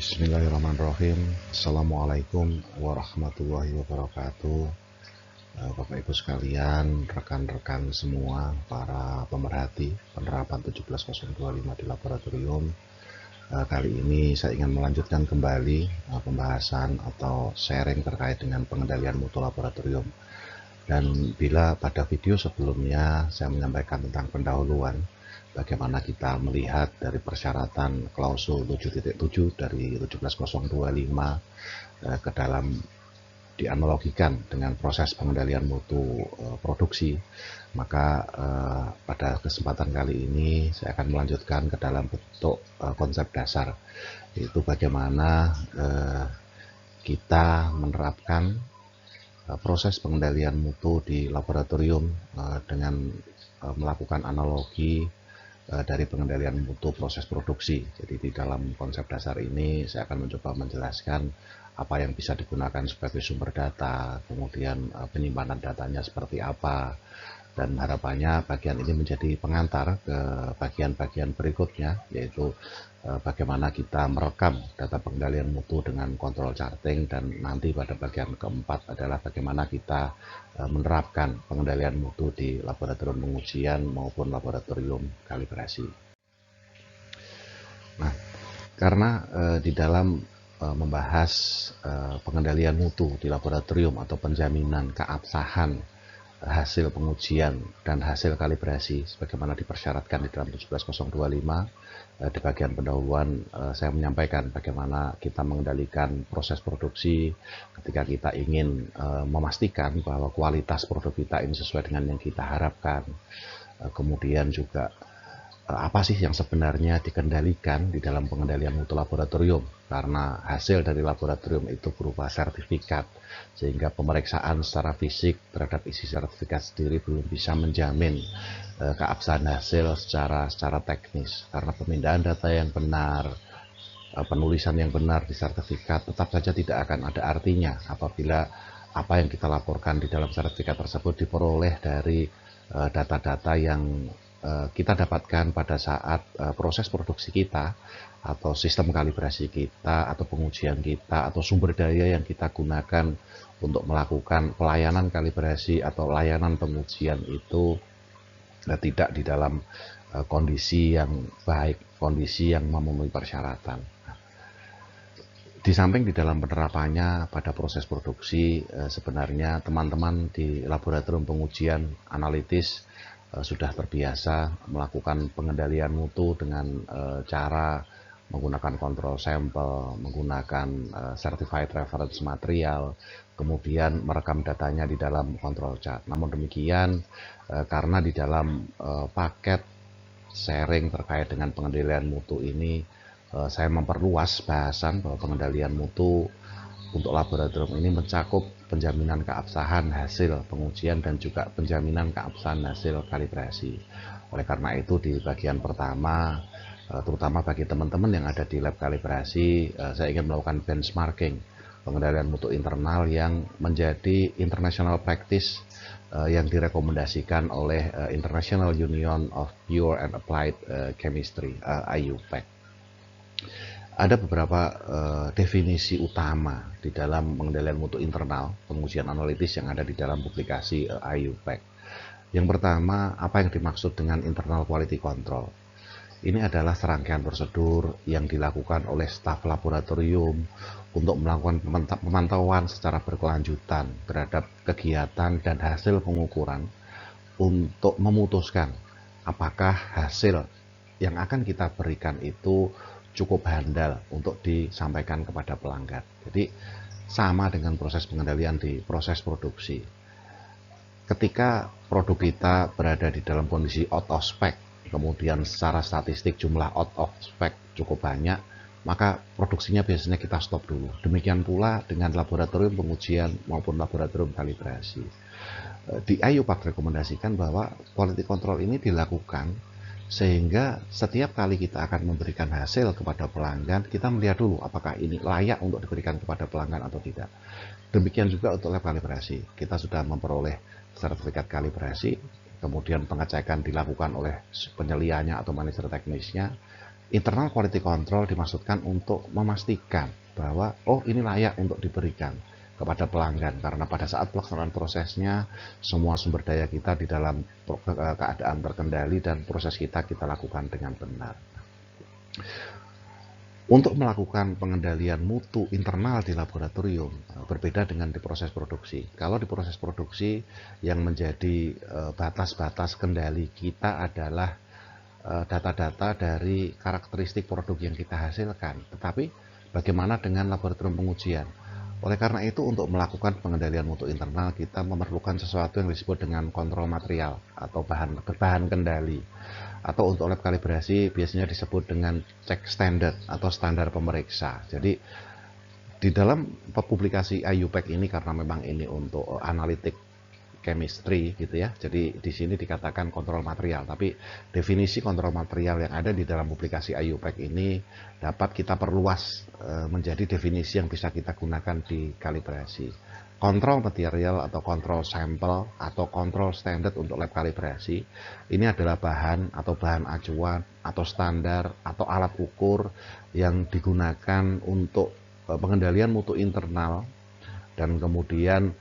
Bismillahirrahmanirrahim. Assalamualaikum warahmatullahi wabarakatuh. Bapak Ibu sekalian, rekan-rekan semua, para pemerhati penerapan 17025 di laboratorium. Kali ini saya ingin melanjutkan kembali pembahasan atau sharing terkait dengan pengendalian mutu laboratorium. Dan bila pada video sebelumnya saya menyampaikan tentang pendahuluan, bagaimana kita melihat dari persyaratan klausul 7.7 dari 17025 ke dalam dianalogikan dengan proses pengendalian mutu produksi, maka pada kesempatan kali ini saya akan melanjutkan ke dalam bentuk konsep dasar, yaitu bagaimana kita menerapkan proses pengendalian mutu di laboratorium dengan melakukan analogi dari pengendalian mutu proses produksi. Jadi di dalam konsep dasar ini saya akan mencoba menjelaskan apa yang bisa digunakan sebagai sumber data, kemudian penyimpanan datanya seperti apa, dan harapannya bagian ini menjadi pengantar ke bagian-bagian berikutnya, yaitu bagaimana kita merekam data pengendalian mutu dengan kontrol charting, dan nanti pada bagian keempat adalah bagaimana kita menerapkan pengendalian mutu di laboratorium pengujian maupun laboratorium kalibrasi. Nah, karena di dalam membahas pengendalian mutu di laboratorium atau penjaminan keabsahan hasil pengujian dan hasil kalibrasi sebagaimana dipersyaratkan di dalam 17025, di bagian pendahuluan saya menyampaikan bagaimana kita mengendalikan proses produksi ketika kita ingin memastikan bahwa kualitas produk kita ini sesuai dengan yang kita harapkan. Kemudian juga apa sih yang sebenarnya dikendalikan di dalam pengendalian mutu laboratorium, karena hasil dari laboratorium itu berupa sertifikat, sehingga pemeriksaan secara fisik terhadap isi sertifikat sendiri belum bisa menjamin keabsahan hasil secara teknis, karena pemindahan data yang benar, penulisan yang benar di sertifikat tetap saja tidak akan ada artinya apabila apa yang kita laporkan di dalam sertifikat tersebut diperoleh dari data-data yang kita dapatkan pada saat proses produksi kita, atau sistem kalibrasi kita, atau pengujian kita, atau sumber daya yang kita gunakan untuk melakukan pelayanan kalibrasi atau layanan pengujian itu tidak di dalam kondisi yang baik, kondisi yang memenuhi persyaratan. Di samping di dalam penerapannya pada proses produksi, sebenarnya teman-teman di laboratorium pengujian analitis sudah terbiasa melakukan pengendalian mutu dengan cara menggunakan kontrol sampel, menggunakan certified reference material, kemudian merekam datanya di dalam kontrol chart. Namun demikian, karena di dalam paket sharing terkait dengan pengendalian mutu ini, saya memperluas bahasan bahwa pengendalian mutu untuk laboratorium ini mencakup penjaminan keabsahan hasil pengujian dan juga penjaminan keabsahan hasil kalibrasi. Oleh karena itu di bagian pertama, terutama bagi teman-teman yang ada di lab kalibrasi, saya ingin melakukan benchmarking pengendalian mutu internal yang menjadi international practice yang direkomendasikan oleh International Union of Pure and Applied Chemistry, IUPAC. Ada beberapa definisi utama di dalam pengendalian mutu internal pengujian analitis yang ada di dalam publikasi IUPAC. Yang pertama, apa yang dimaksud dengan internal quality control? Ini adalah serangkaian prosedur yang dilakukan oleh staf laboratorium untuk melakukan pemantauan secara berkelanjutan terhadap kegiatan dan hasil pengukuran untuk memutuskan apakah hasil yang akan kita berikan itu cukup handal untuk disampaikan kepada pelanggan. Jadi sama dengan proses pengendalian di proses produksi. Ketika produk kita berada di dalam kondisi out of spec, kemudian secara statistik jumlah out of spec cukup banyak, maka produksinya biasanya kita stop dulu. Demikian pula dengan laboratorium pengujian maupun laboratorium kalibrasi. Di IUPAC rekomendasikan bahwa quality control ini dilakukan sehingga setiap kali kita akan memberikan hasil kepada pelanggan, kita melihat dulu apakah ini layak untuk diberikan kepada pelanggan atau tidak. Demikian juga untuk lab kalibrasi, kita sudah memperoleh sertifikat kalibrasi, kemudian pengecekan dilakukan oleh penyelianya atau manajer teknisnya, Internal quality control dimaksudkan untuk memastikan bahwa oh ini layak untuk diberikan kepada pelanggan, karena pada saat pelaksanaan prosesnya semua sumber daya kita di dalam keadaan terkendali dan proses kita lakukan dengan benar. Untuk melakukan pengendalian mutu internal di laboratorium berbeda dengan di proses produksi. Kalau di proses produksi yang menjadi batas-batas kendali kita adalah data-data dari karakteristik produk yang kita hasilkan. Tetapi bagaimana dengan laboratorium pengujian? Oleh karena itu, untuk melakukan pengendalian mutu internal, kita memerlukan sesuatu yang disebut dengan kontrol material atau bahan kendali. Atau untuk lab kalibrasi biasanya disebut dengan check standard atau standar pemeriksa. Jadi di dalam publikasi IUPAC ini, karena memang ini untuk analitik chemistry gitu ya, jadi di sini dikatakan kontrol material, tapi definisi kontrol material yang ada di dalam publikasi IUPAC ini dapat kita perluas menjadi definisi yang bisa kita gunakan di kalibrasi. Kontrol material atau kontrol sampel atau kontrol standard untuk lab kalibrasi ini adalah bahan atau bahan acuan atau standar atau alat ukur yang digunakan untuk pengendalian mutu internal, dan kemudian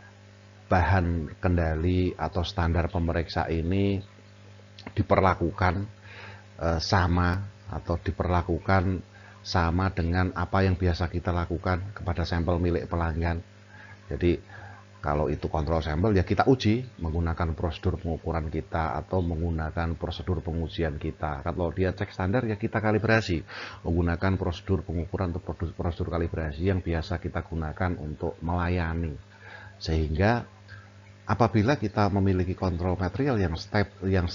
bahan kendali atau standar pemeriksa ini diperlakukan sama atau diperlakukan sama dengan apa yang biasa kita lakukan kepada sampel milik pelanggan. Jadi kalau itu kontrol sampel ya kita uji menggunakan prosedur pengukuran kita atau menggunakan prosedur pengujian kita. Kalau dia cek standar ya kita kalibrasi menggunakan prosedur pengukuran atau prosedur kalibrasi yang biasa kita gunakan untuk melayani. Sehingga apabila kita memiliki kontrol material yang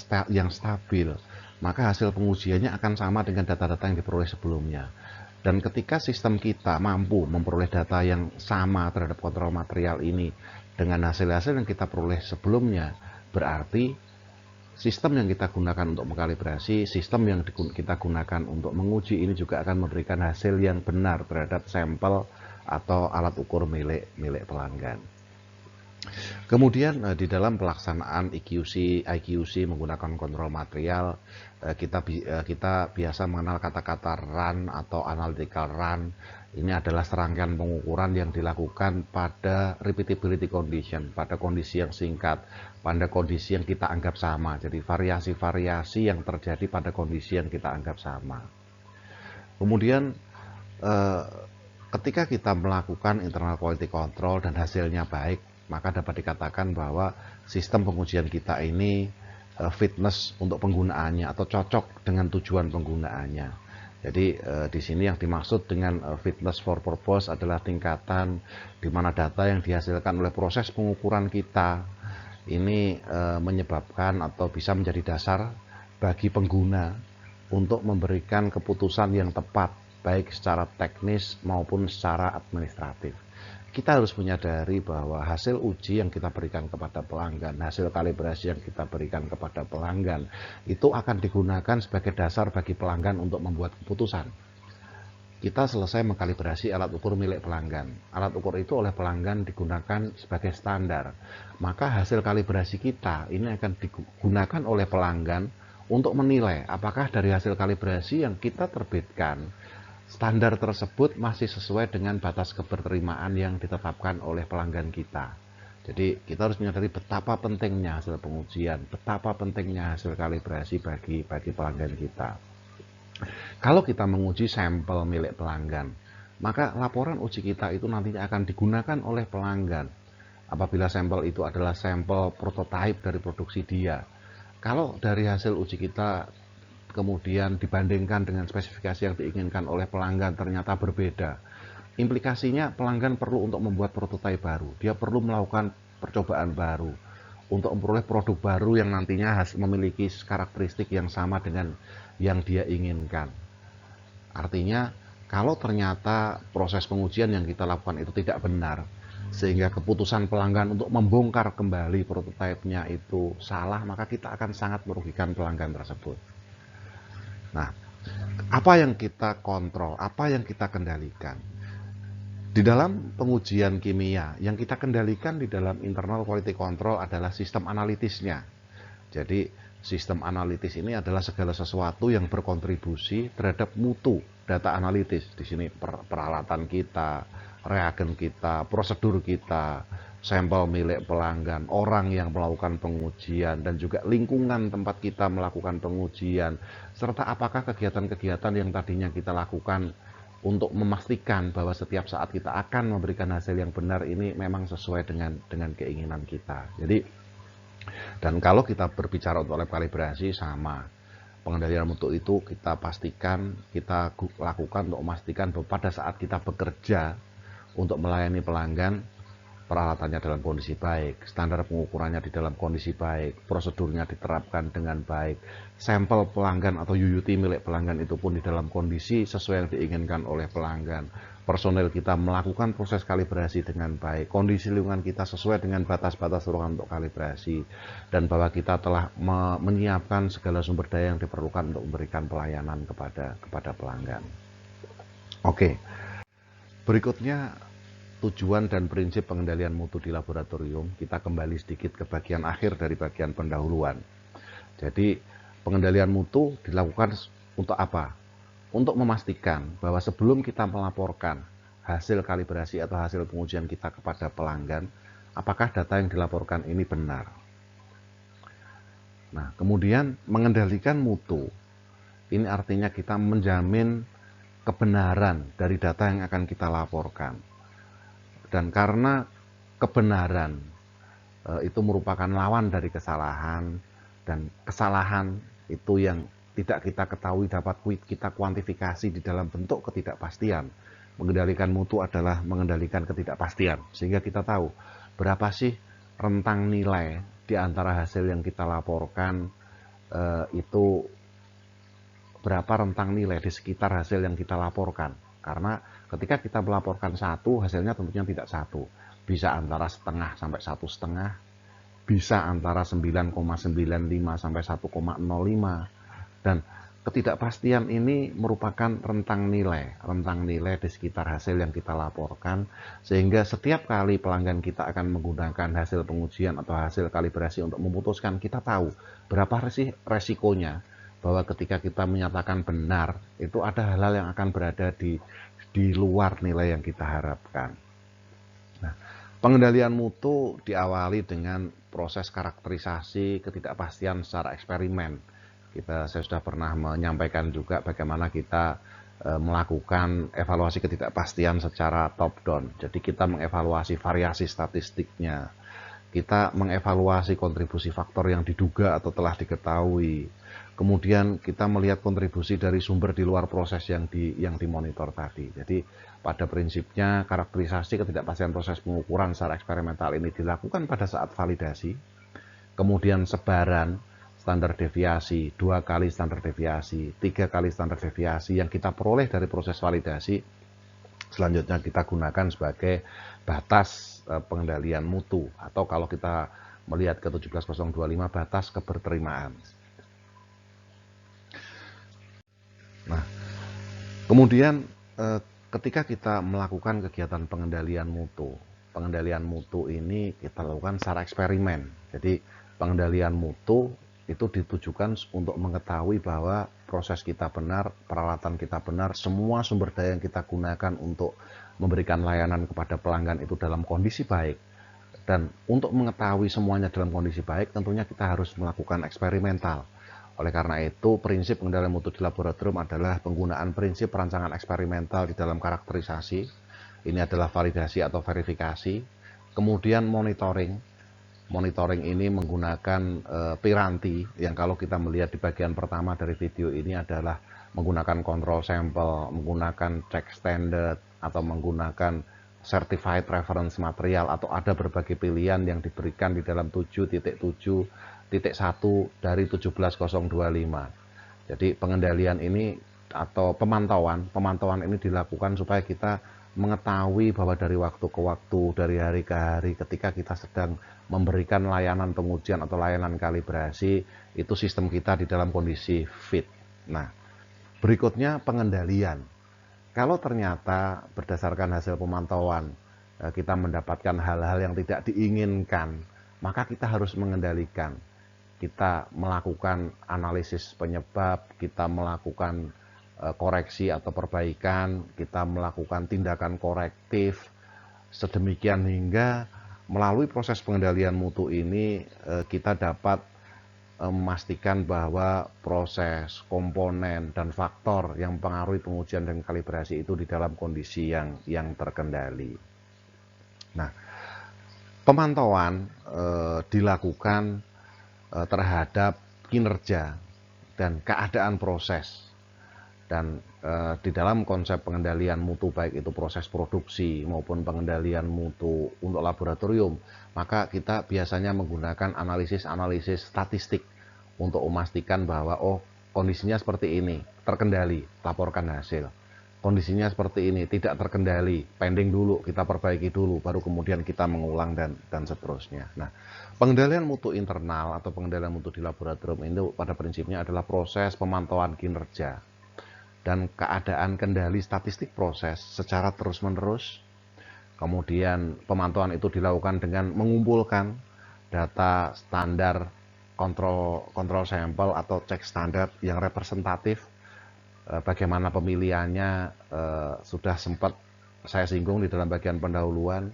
stabil, maka hasil pengujiannya akan sama dengan data-data yang diperoleh sebelumnya. Dan ketika sistem kita mampu memperoleh data yang sama terhadap kontrol material ini dengan hasil-hasil yang kita peroleh sebelumnya, berarti sistem yang kita gunakan untuk mengkalibrasi, sistem yang kita gunakan untuk menguji ini juga akan memberikan hasil yang benar terhadap sampel atau alat ukur milik pelanggan. Kemudian di dalam pelaksanaan EQC, IQC menggunakan kontrol material, kita biasa mengenal kata-kata run atau analytical run. Ini adalah serangkaian pengukuran yang dilakukan pada repeatability condition, pada kondisi yang singkat, pada kondisi yang kita anggap sama. Jadi variasi-variasi yang terjadi pada kondisi yang kita anggap sama. Kemudian ketika kita melakukan internal quality control dan hasilnya baik, maka dapat dikatakan bahwa sistem pengujian kita ini fitness untuk penggunaannya atau cocok dengan tujuan penggunaannya. Jadi di sini yang dimaksud dengan fitness for purpose adalah tingkatan di mana data yang dihasilkan oleh proses pengukuran kita ini menyebabkan atau bisa menjadi dasar bagi pengguna untuk memberikan keputusan yang tepat baik secara teknis maupun secara administratif. Kita harus menyadari bahwa hasil uji yang kita berikan kepada pelanggan, hasil kalibrasi yang kita berikan kepada pelanggan, itu akan digunakan sebagai dasar bagi pelanggan untuk membuat keputusan. Kita selesai mengkalibrasi alat ukur milik pelanggan. Alat ukur itu oleh pelanggan digunakan sebagai standar. Maka hasil kalibrasi kita ini akan digunakan oleh pelanggan untuk menilai apakah dari hasil kalibrasi yang kita terbitkan, standar tersebut masih sesuai dengan batas keberterimaan yang ditetapkan oleh pelanggan kita. Jadi kita harus menyadari betapa pentingnya hasil pengujian, betapa pentingnya hasil kalibrasi bagi pelanggan kita. Kalau kita menguji sampel milik pelanggan, maka laporan uji kita itu nantinya akan digunakan oleh pelanggan. Apabila sampel itu adalah sampel prototipe dari produksi dia. Kalau dari hasil uji kita kemudian dibandingkan dengan spesifikasi yang diinginkan oleh pelanggan ternyata berbeda, implikasinya pelanggan perlu untuk membuat prototipe baru, dia perlu melakukan percobaan baru untuk memperoleh produk baru yang nantinya memiliki karakteristik yang sama dengan yang dia inginkan. Artinya kalau ternyata proses pengujian yang kita lakukan itu tidak benar, sehingga keputusan pelanggan untuk membongkar kembali prototipenya itu salah, maka kita akan sangat merugikan pelanggan tersebut. Nah, apa yang kita kontrol, apa yang kita kendalikan? Di dalam pengujian kimia, yang kita kendalikan di dalam internal quality control adalah sistem analitisnya. Jadi, Sistem analitis ini adalah segala sesuatu yang berkontribusi terhadap mutu data analitis. Di sini peralatan kita, reagen kita, prosedur kita, sampel milik pelanggan, orang yang melakukan pengujian, dan juga lingkungan tempat kita melakukan pengujian, serta apakah kegiatan-kegiatan yang tadinya kita lakukan untuk memastikan bahwa setiap saat kita akan memberikan hasil yang benar ini memang sesuai dengan keinginan kita. Jadi, dan kalau kita berbicara untuk lab kalibrasi, sama pengendalian mutu itu kita pastikan, kita lakukan untuk memastikan bahwa pada saat kita bekerja untuk melayani pelanggan, peralatannya dalam kondisi baik, standar pengukurannya di dalam kondisi baik, prosedurnya diterapkan dengan baik, sampel pelanggan atau UUT milik pelanggan itu pun di dalam kondisi sesuai yang diinginkan oleh pelanggan, personel kita melakukan proses kalibrasi dengan baik, kondisi lingkungan kita sesuai dengan batas-batas ruangan untuk kalibrasi, dan bahwa kita telah menyiapkan segala sumber daya yang diperlukan untuk memberikan pelayanan kepada pelanggan. Oke, berikutnya tujuan dan prinsip pengendalian mutu di laboratorium. Kita kembali sedikit ke bagian akhir dari bagian pendahuluan. Jadi pengendalian mutu dilakukan untuk apa? Untuk memastikan bahwa sebelum kita melaporkan hasil kalibrasi atau hasil pengujian kita kepada pelanggan, apakah data yang dilaporkan ini benar. Nah, kemudian mengendalikan mutu, ini artinya kita menjamin kebenaran dari data yang akan kita laporkan. Dan karena kebenaran itu merupakan lawan dari kesalahan, dan kesalahan itu yang tidak kita ketahui dapat kita kuantifikasi di dalam bentuk ketidakpastian. Mengendalikan mutu adalah mengendalikan ketidakpastian, sehingga kita tahu berapa sih rentang nilai di antara hasil yang kita laporkan, itu berapa rentang nilai di sekitar hasil yang kita laporkan. Karena ketika kita melaporkan satu, hasilnya tentunya tidak satu, bisa antara setengah sampai 1,5, bisa antara 9,95 sampai 1,05. Dan ketidakpastian ini merupakan rentang nilai di sekitar hasil yang kita laporkan, sehingga setiap kali pelanggan kita akan menggunakan hasil pengujian atau hasil kalibrasi untuk memutuskan, kita tahu berapa sih resikonya bahwa ketika kita menyatakan benar, itu ada hal-hal yang akan berada di luar nilai yang kita harapkan. Nah, pengendalian mutu diawali dengan proses karakterisasi ketidakpastian secara eksperimen. Saya sudah pernah menyampaikan juga bagaimana kita melakukan evaluasi ketidakpastian secara top down. Jadi kita mengevaluasi variasi statistiknya, kita mengevaluasi kontribusi faktor yang diduga atau telah diketahui, kemudian kita melihat kontribusi dari sumber di luar proses yang dimonitor tadi. Jadi pada prinsipnya karakterisasi ketidakpastian proses pengukuran secara eksperimental ini dilakukan pada saat validasi, kemudian sebaran standar deviasi, 2 kali standar deviasi, 3 kali standar deviasi yang kita peroleh dari proses validasi, selanjutnya kita gunakan sebagai batas pengendalian mutu, atau kalau kita melihat ke 17025, batas keberterimaan. Nah, kemudian ketika kita melakukan kegiatan pengendalian mutu ini kita lakukan secara eksperimen. Jadi pengendalian mutu itu ditujukan untuk mengetahui bahwa proses kita benar, peralatan kita benar, semua sumber daya yang kita gunakan untuk memberikan layanan kepada pelanggan itu dalam kondisi baik. Dan untuk mengetahui semuanya dalam kondisi baik, tentunya kita harus melakukan eksperimental. Oleh karena itu, prinsip pengendalian mutu di laboratorium adalah penggunaan prinsip perancangan eksperimental di dalam karakterisasi. Ini adalah validasi atau verifikasi. Kemudian monitoring. Monitoring ini menggunakan piranti yang kalau kita melihat di bagian pertama dari video ini adalah menggunakan kontrol sampel, menggunakan check standard, atau menggunakan certified reference material, atau ada berbagai pilihan yang diberikan di dalam 7.7.1 dari 17025. Jadi pengendalian ini atau pemantauan ini dilakukan supaya kita mengetahui bahwa dari waktu ke waktu, dari hari ke hari, ketika kita sedang memberikan layanan pengujian atau layanan kalibrasi, itu sistem kita di dalam kondisi fit. Nah, berikutnya pengendalian. Kalau ternyata berdasarkan hasil pemantauan kita mendapatkan hal-hal yang tidak diinginkan, maka kita harus mengendalikan. kita melakukan analisis penyebab, kita melakukan koreksi atau perbaikan, kita melakukan tindakan korektif, sedemikian hingga melalui proses pengendalian mutu ini kita dapat memastikan bahwa proses, komponen, dan faktor yang mempengaruhi pengujian dan kalibrasi itu di dalam kondisi yang terkendali. Nah, pemantauan dilakukan terhadap kinerja dan keadaan proses. Dan di dalam konsep pengendalian mutu, baik itu proses produksi maupun pengendalian mutu untuk laboratorium, maka kita biasanya menggunakan analisis statistik untuk memastikan bahwa kondisinya seperti ini, terkendali, laporkan hasil. Kondisinya seperti ini, tidak terkendali, pending dulu, kita perbaiki dulu, baru kemudian kita mengulang dan seterusnya. Nah, pengendalian mutu internal atau pengendalian mutu di laboratorium itu pada prinsipnya adalah proses pemantauan kinerja dan keadaan kendali statistik proses secara terus-menerus. Kemudian pemantauan itu dilakukan dengan mengumpulkan data standar kontrol sampel atau cek standar yang representatif. Bagaimana pemilihannya sudah sempat saya singgung di dalam bagian pendahuluan.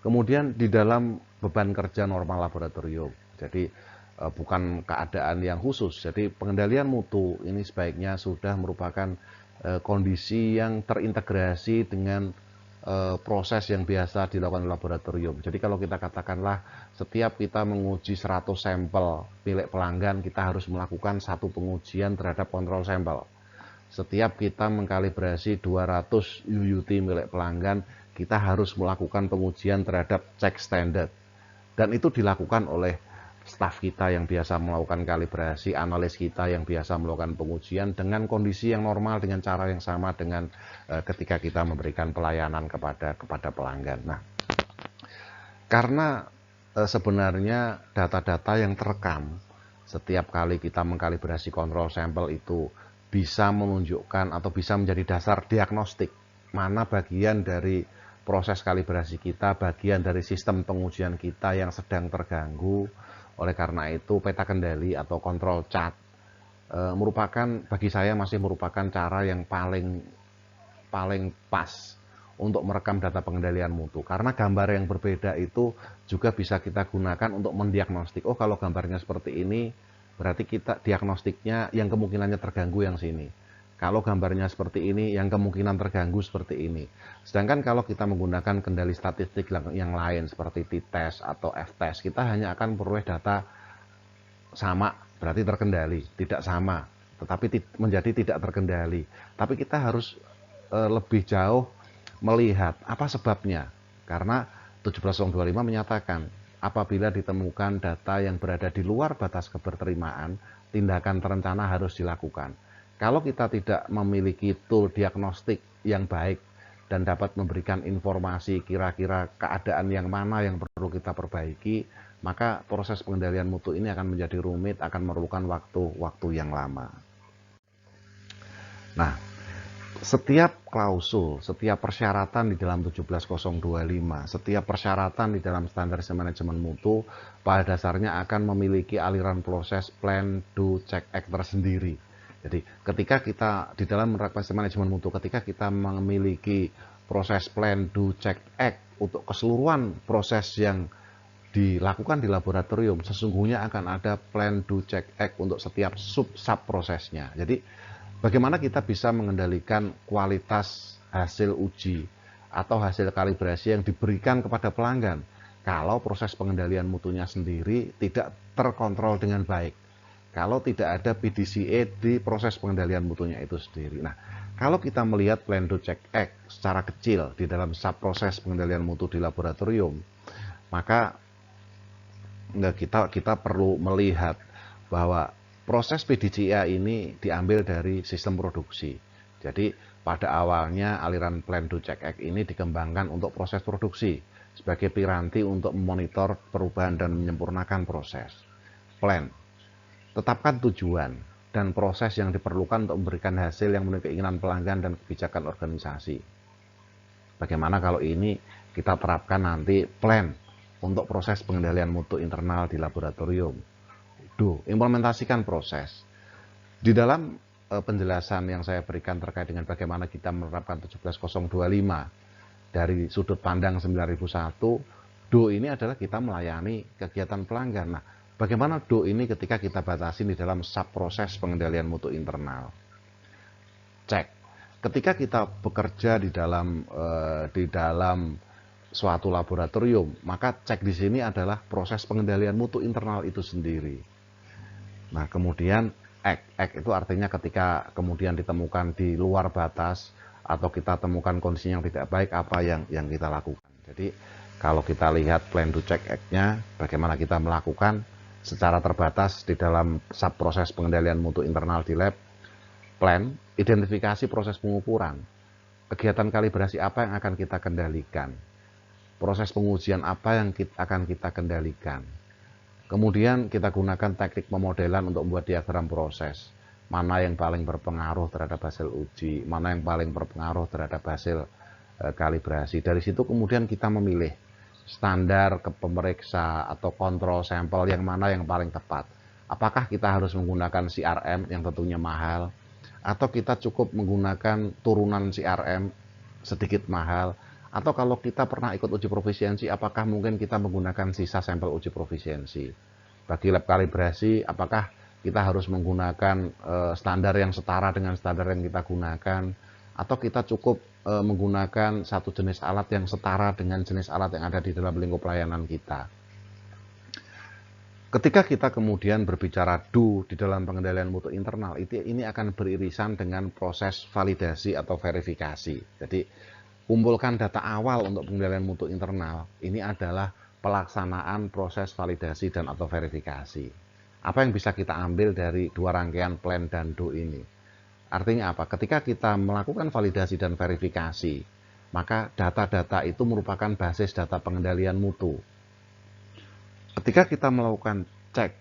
Kemudian di dalam beban kerja normal laboratorium. Jadi bukan keadaan yang khusus. Jadi pengendalian mutu ini sebaiknya sudah merupakan kondisi yang terintegrasi dengan proses yang biasa dilakukan di laboratorium. Jadi kalau kita katakanlah setiap kita menguji 100 sampel milik pelanggan, kita harus melakukan satu pengujian terhadap kontrol sampel. Setiap kita mengkalibrasi 200 UUT milik pelanggan, kita harus melakukan pengujian terhadap cek standar. Dan itu dilakukan oleh staf kita yang biasa melakukan kalibrasi, analis kita yang biasa melakukan pengujian dengan kondisi yang normal, dengan cara yang sama dengan ketika kita memberikan pelayanan kepada pelanggan. Nah, karena sebenarnya data-data yang terekam setiap kali kita mengkalibrasi kontrol sampel itu bisa menunjukkan atau bisa menjadi dasar diagnostik mana bagian dari proses kalibrasi kita, bagian dari sistem pengujian kita yang sedang terganggu. Oleh karena itu, peta kendali atau kontrol chart bagi saya masih merupakan cara yang paling pas untuk merekam data pengendalian mutu. Karena gambar yang berbeda itu juga bisa kita gunakan untuk mendiagnostik. Oh, kalau gambarnya seperti ini, berarti kita diagnostiknya yang kemungkinannya terganggu yang sini. Kalau gambarnya seperti ini, yang kemungkinan terganggu seperti ini. Sedangkan kalau kita menggunakan kendali statistik yang lain seperti t-test atau f-test, kita hanya akan memperoleh data sama, berarti terkendali. Tidak sama, tetapi menjadi tidak terkendali. Tapi kita harus lebih jauh melihat apa sebabnya. Karena 17025 menyatakan, apabila ditemukan data yang berada di luar batas keberterimaan, tindakan terencana harus dilakukan. Kalau kita tidak memiliki tool diagnostik yang baik dan dapat memberikan informasi kira-kira keadaan yang mana yang perlu kita perbaiki, maka proses pengendalian mutu ini akan menjadi rumit, akan memerlukan waktu yang lama. Nah, setiap klausul, setiap persyaratan di dalam 17025, setiap persyaratan di dalam standarisasi manajemen mutu pada dasarnya akan memiliki aliran proses plan, do, check, act tersendiri. Jadi ketika kita di dalam menerapkan manajemen mutu, ketika kita memiliki proses plan, do, check, act untuk keseluruhan proses yang dilakukan di laboratorium, sesungguhnya akan ada plan, do, check, act untuk setiap sub prosesnya. Jadi bagaimana kita bisa mengendalikan kualitas hasil uji atau hasil kalibrasi yang diberikan kepada pelanggan kalau proses pengendalian mutunya sendiri tidak terkontrol dengan baik. Kalau tidak ada PDCA di proses pengendalian mutunya itu sendiri. Nah, kalau kita melihat plan, do, check, act secara kecil di dalam sub proses pengendalian mutu di laboratorium, maka kita perlu melihat bahwa proses PDCA ini diambil dari sistem produksi. Jadi pada awalnya aliran plan, do, check, act ini dikembangkan untuk proses produksi sebagai piranti untuk memonitor perubahan dan menyempurnakan proses. Plan. Tetapkan tujuan dan proses yang diperlukan untuk memberikan hasil yang memenuhi keinginan pelanggan dan kebijakan organisasi. Bagaimana kalau ini kita terapkan nanti plan untuk proses pengendalian mutu internal di laboratorium. Do, implementasikan proses. Di dalam penjelasan yang saya berikan terkait dengan bagaimana kita menerapkan 17025 dari sudut pandang 9001, Do ini adalah kita melayani kegiatan pelanggan. Nah, bagaimana Do ini ketika kita batasi di dalam sub proses pengendalian mutu internal? Cek. Ketika kita bekerja di dalam suatu laboratorium, maka cek di sini adalah proses pengendalian mutu internal itu sendiri. Nah, kemudian act itu artinya ketika kemudian ditemukan di luar batas atau kita temukan kondisi yang tidak baik, apa yang kita lakukan. Jadi kalau kita lihat plan to check act-nya, bagaimana kita melakukan secara terbatas di dalam sub proses pengendalian mutu internal di lab. Plan, identifikasi proses pengukuran, kegiatan kalibrasi apa yang akan kita kendalikan, proses pengujian apa yang akan kita kendalikan. Kemudian kita gunakan teknik pemodelan untuk membuat diagram proses, mana yang paling berpengaruh terhadap hasil uji, mana yang paling berpengaruh terhadap hasil kalibrasi. Dari situ kemudian kita memilih standar ke pemeriksa atau kontrol sampel yang mana yang paling tepat. Apakah kita harus menggunakan CRM yang tentunya mahal, atau kita cukup menggunakan turunan CRM sedikit mahal, atau kalau kita pernah ikut uji profisiensi, apakah mungkin kita menggunakan sisa sampel uji profisiensi. Bagi lab kalibrasi, apakah kita harus menggunakan standar yang setara dengan standar yang kita gunakan, atau kita cukup menggunakan satu jenis alat yang setara dengan jenis alat yang ada di dalam lingkup layanan kita. Ketika kita kemudian berbicara do di dalam pengendalian mutu internal, ini akan beririsan dengan proses validasi atau verifikasi. Jadi, kumpulkan data awal untuk pengendalian mutu internal. Ini adalah pelaksanaan proses validasi dan atau verifikasi. Apa yang bisa kita ambil dari dua rangkaian plan dan do ini? Artinya apa? Ketika kita melakukan validasi dan verifikasi, maka data-data itu merupakan basis data pengendalian mutu. Ketika kita melakukan cek,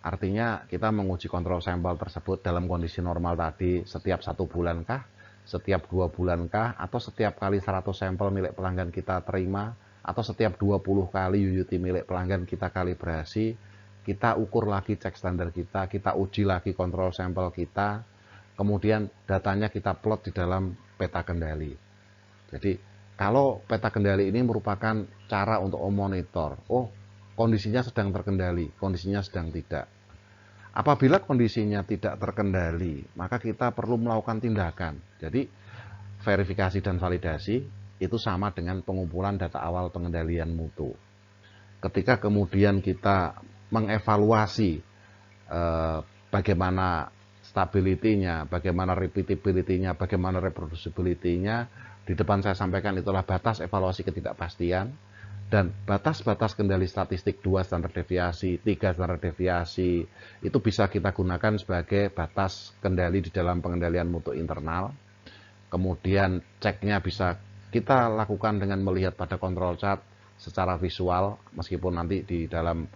artinya kita menguji kontrol sampel tersebut dalam kondisi normal tadi setiap 1 bulan kah, setiap 2 bulan kah, atau setiap kali 100 sampel milik pelanggan kita terima, atau setiap 20 kali UUT milik pelanggan kita kalibrasi, kita ukur lagi cek standar kita uji lagi kontrol sampel kita, kemudian datanya kita plot di dalam peta kendali. Jadi kalau peta kendali ini merupakan cara untuk memonitor, kondisinya sedang terkendali, kondisinya sedang tidak. Apabila kondisinya tidak terkendali, maka kita perlu melakukan tindakan. Jadi, verifikasi dan validasi itu sama dengan pengumpulan data awal pengendalian mutu. Ketika kemudian kita mengevaluasi bagaimana stability-nya, bagaimana repeatability-nya, bagaimana reproducibility-nya, di depan saya sampaikan itulah batas evaluasi ketidakpastian. Dan batas-batas kendali statistik 2 standar deviasi, 3 standar deviasi, itu bisa kita gunakan sebagai batas kendali di dalam pengendalian mutu internal. Kemudian ceknya bisa kita lakukan dengan melihat pada kontrol chart secara visual, meskipun nanti di dalam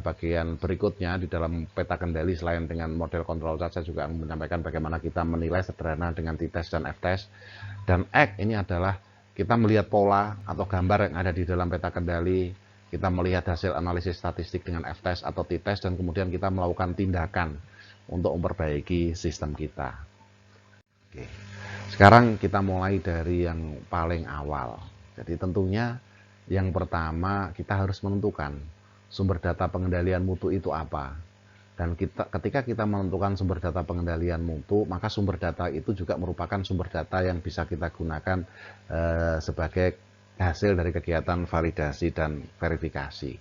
bagian berikutnya, di dalam peta kendali selain dengan model kontrol chart, saya juga akan menyampaikan bagaimana kita menilai sederhana dengan t-test dan f-test. Dan act ini adalah kita melihat pola atau gambar yang ada di dalam peta kendali, kita melihat hasil analisis statistik dengan f-test atau t-test, dan kemudian kita melakukan tindakan untuk memperbaiki sistem kita. Oke. Sekarang kita mulai dari yang paling awal. Jadi tentunya yang pertama kita harus menentukan sumber data pengendalian mutu itu apa. Dan ketika kita menentukan sumber data pengendalian mutu, maka sumber data itu juga merupakan sumber data yang bisa kita gunakan sebagai hasil dari kegiatan validasi dan verifikasi.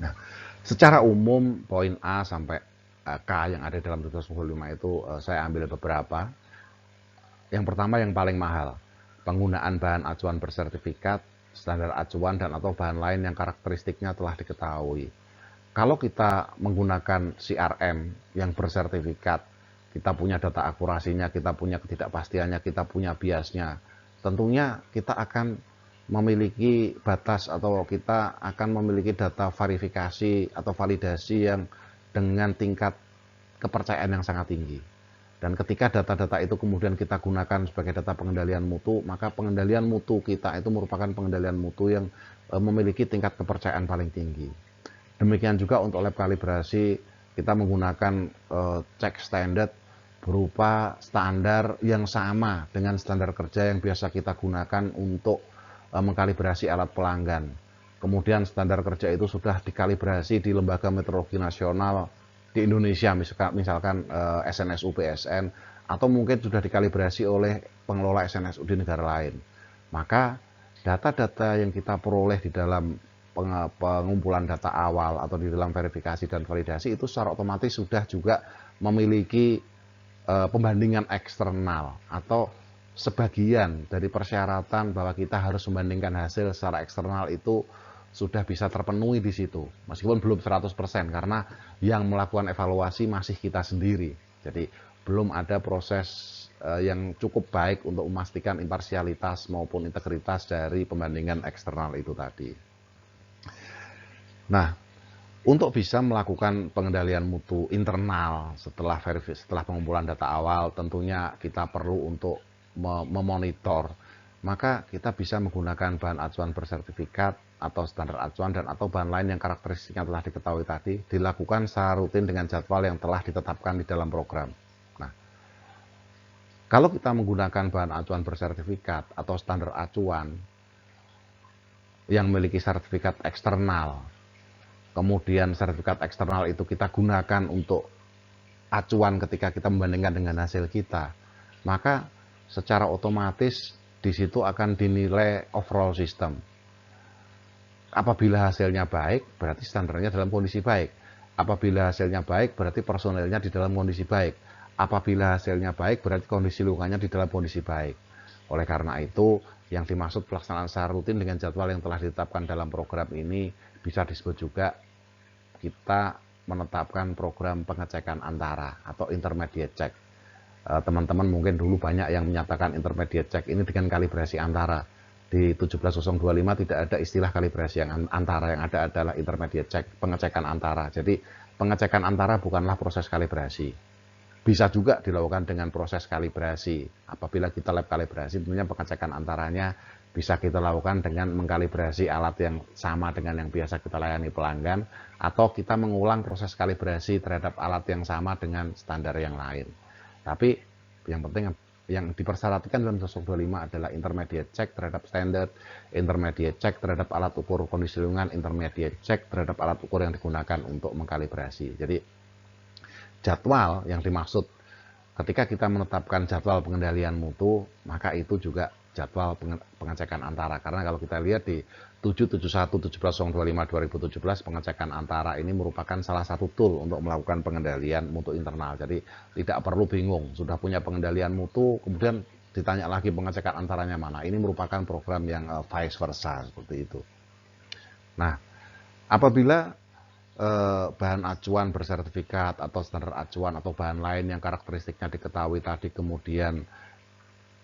Nah, secara umum poin A sampai K yang ada dalam 175 itu saya ambil beberapa. Yang pertama yang paling mahal, penggunaan bahan acuan bersertifikat, standar acuan dan atau bahan lain yang karakteristiknya telah diketahui. Kalau kita menggunakan CRM yang bersertifikat, kita punya data akurasinya, kita punya ketidakpastiannya, kita punya biasnya, tentunya kita akan memiliki batas atau kita akan memiliki data verifikasi atau validasi yang dengan tingkat kepercayaan yang sangat tinggi. Dan ketika data-data itu kemudian kita gunakan sebagai data pengendalian mutu, maka pengendalian mutu kita itu merupakan pengendalian mutu yang memiliki tingkat kepercayaan paling tinggi. Demikian juga untuk lab kalibrasi, kita menggunakan cek standar berupa standar yang sama dengan standar kerja yang biasa kita gunakan untuk mengkalibrasi alat pelanggan. Kemudian standar kerja itu sudah dikalibrasi di Lembaga Metrologi Nasional di Indonesia, misalkan SNSU BSN, atau mungkin sudah dikalibrasi oleh pengelola SNSU di negara lain. Maka data-data yang kita peroleh di dalam pengumpulan data awal atau di dalam verifikasi dan validasi itu secara otomatis sudah juga memiliki pembandingan eksternal atau sebagian dari persyaratan bahwa kita harus membandingkan hasil secara eksternal itu sudah bisa terpenuhi di situ. Meskipun belum 100% karena yang melakukan evaluasi masih kita sendiri. Jadi belum ada proses yang cukup baik untuk memastikan imparsialitas maupun integritas dari pembandingan eksternal itu tadi. Nah, untuk bisa melakukan pengendalian mutu internal setelah pengumpulan data awal, tentunya kita perlu untuk memonitor. Maka kita bisa menggunakan bahan acuan bersertifikat atau standar acuan dan atau bahan lain yang karakteristiknya telah diketahui tadi, dilakukan secara rutin dengan jadwal yang telah ditetapkan di dalam program. Nah, kalau kita menggunakan bahan acuan bersertifikat atau standar acuan yang memiliki sertifikat eksternal, kemudian sertifikat eksternal itu kita gunakan untuk acuan ketika kita membandingkan dengan hasil kita, maka secara otomatis di situ akan dinilai overall system. Apabila hasilnya baik, berarti standarnya dalam kondisi baik. Apabila hasilnya baik, berarti personelnya di dalam kondisi baik. Apabila hasilnya baik, berarti kondisi lingkungannya di dalam kondisi baik. Oleh karena itu, yang dimaksud pelaksanaan secara rutin dengan jadwal yang telah ditetapkan dalam program ini bisa disebut juga kita menetapkan program pengecekan antara atau intermediate check. Teman-teman mungkin dulu banyak yang menyatakan intermediate check ini dengan kalibrasi antara. Di 17025 tidak ada istilah kalibrasi yang antara, yang ada adalah intermediate check, pengecekan antara. Jadi pengecekan antara bukanlah proses kalibrasi. Bisa juga dilakukan dengan proses kalibrasi. Apabila kita lab kalibrasi, tentunya pengecekan antaranya bisa kita lakukan dengan mengkalibrasi alat yang sama dengan yang biasa kita layani pelanggan, atau kita mengulang proses kalibrasi terhadap alat yang sama dengan standar yang lain. Tapi yang penting yang dipersyaratkan dalam 125 adalah intermediate check terhadap standar, intermediate check terhadap alat ukur kondisi lingkungan, intermediate check terhadap alat ukur yang digunakan untuk mengkalibrasi. Jadi jadwal yang dimaksud ketika kita menetapkan jadwal pengendalian mutu, maka itu juga jadwal pengecekan antara. Karena kalau kita lihat di 771-17025-2017, pengecekan antara ini merupakan salah satu tool untuk melakukan pengendalian mutu internal. Jadi tidak perlu bingung, sudah punya pengendalian mutu, kemudian ditanya lagi pengecekan antaranya mana. Ini merupakan program yang vice versa, seperti itu. Nah, apabila bahan acuan bersertifikat atau standar acuan atau bahan lain yang karakteristiknya diketahui tadi kemudian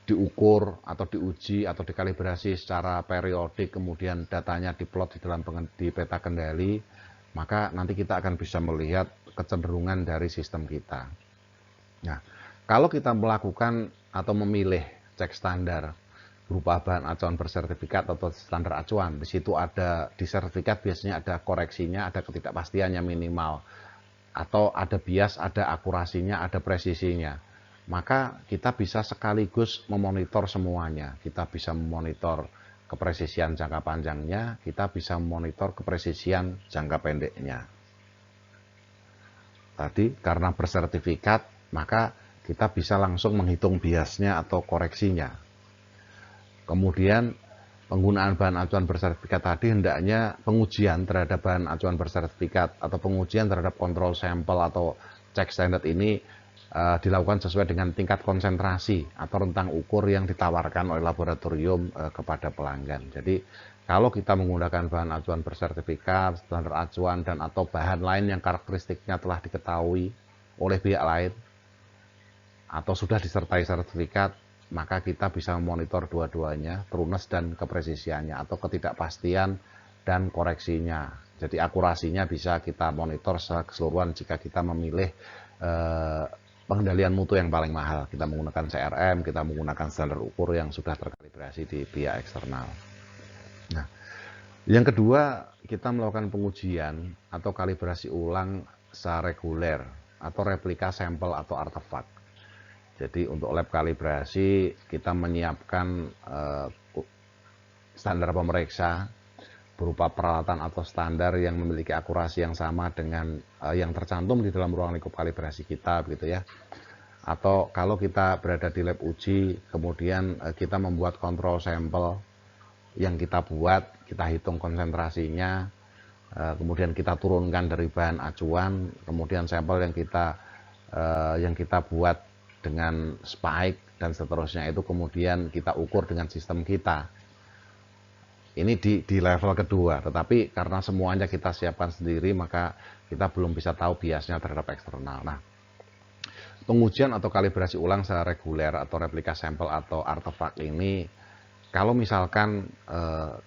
diukur atau diuji atau dikalibrasi secara periodik, kemudian datanya diplot di dalam di peta kendali, maka nanti kita akan bisa melihat kecenderungan dari sistem kita. Nah, kalau kita melakukan atau memilih cek standar berupa bahan acuan bersertifikat atau standar acuan, di situ ada di sertifikat biasanya ada koreksinya, ada ketidakpastiannya minimal, atau ada bias, ada akurasinya, ada presisinya. Maka kita bisa sekaligus memonitor semuanya. Kita bisa memonitor kepresisian jangka panjangnya, kita bisa memonitor kepresisian jangka pendeknya. Tadi karena bersertifikat, maka kita bisa langsung menghitung biasnya atau koreksinya. Kemudian penggunaan bahan acuan bersertifikat tadi hendaknya pengujian terhadap bahan acuan bersertifikat atau pengujian terhadap kontrol sampel atau cek standar ini dilakukan sesuai dengan tingkat konsentrasi atau rentang ukur yang ditawarkan oleh laboratorium kepada pelanggan. Jadi kalau kita menggunakan bahan acuan bersertifikat, standar acuan dan atau bahan lain yang karakteristiknya telah diketahui oleh pihak lain atau sudah disertai sertifikat, maka kita bisa memonitor dua-duanya, trueness dan kepresisiannya atau ketidakpastian dan koreksinya. Jadi akurasinya bisa kita monitor secara keseluruhan jika kita memilih pengendalian mutu yang paling mahal. Kita menggunakan CRM, kita menggunakan standar ukur yang sudah terkalibrasi di pihak eksternal. Nah, Yang kedua, kita melakukan pengujian atau kalibrasi ulang secara reguler atau replika sampel atau artefak. Jadi untuk lab kalibrasi kita menyiapkan standar pemeriksa berupa peralatan atau standar yang memiliki akurasi yang sama dengan yang tercantum di dalam ruang lingkup kalibrasi kita, begitu ya. Atau kalau kita berada di lab uji, kemudian kita membuat kontrol sampel yang kita buat, kita hitung konsentrasinya, kemudian kita turunkan dari bahan acuan, kemudian sampel yang kita buat dengan spike dan seterusnya itu kemudian kita ukur dengan sistem kita. Ini di level kedua, tetapi karena semuanya kita siapkan sendiri, maka kita belum bisa tahu biasnya terhadap eksternal. Nah, pengujian atau kalibrasi ulang secara reguler atau replika sampel atau artefak ini, kalau misalkan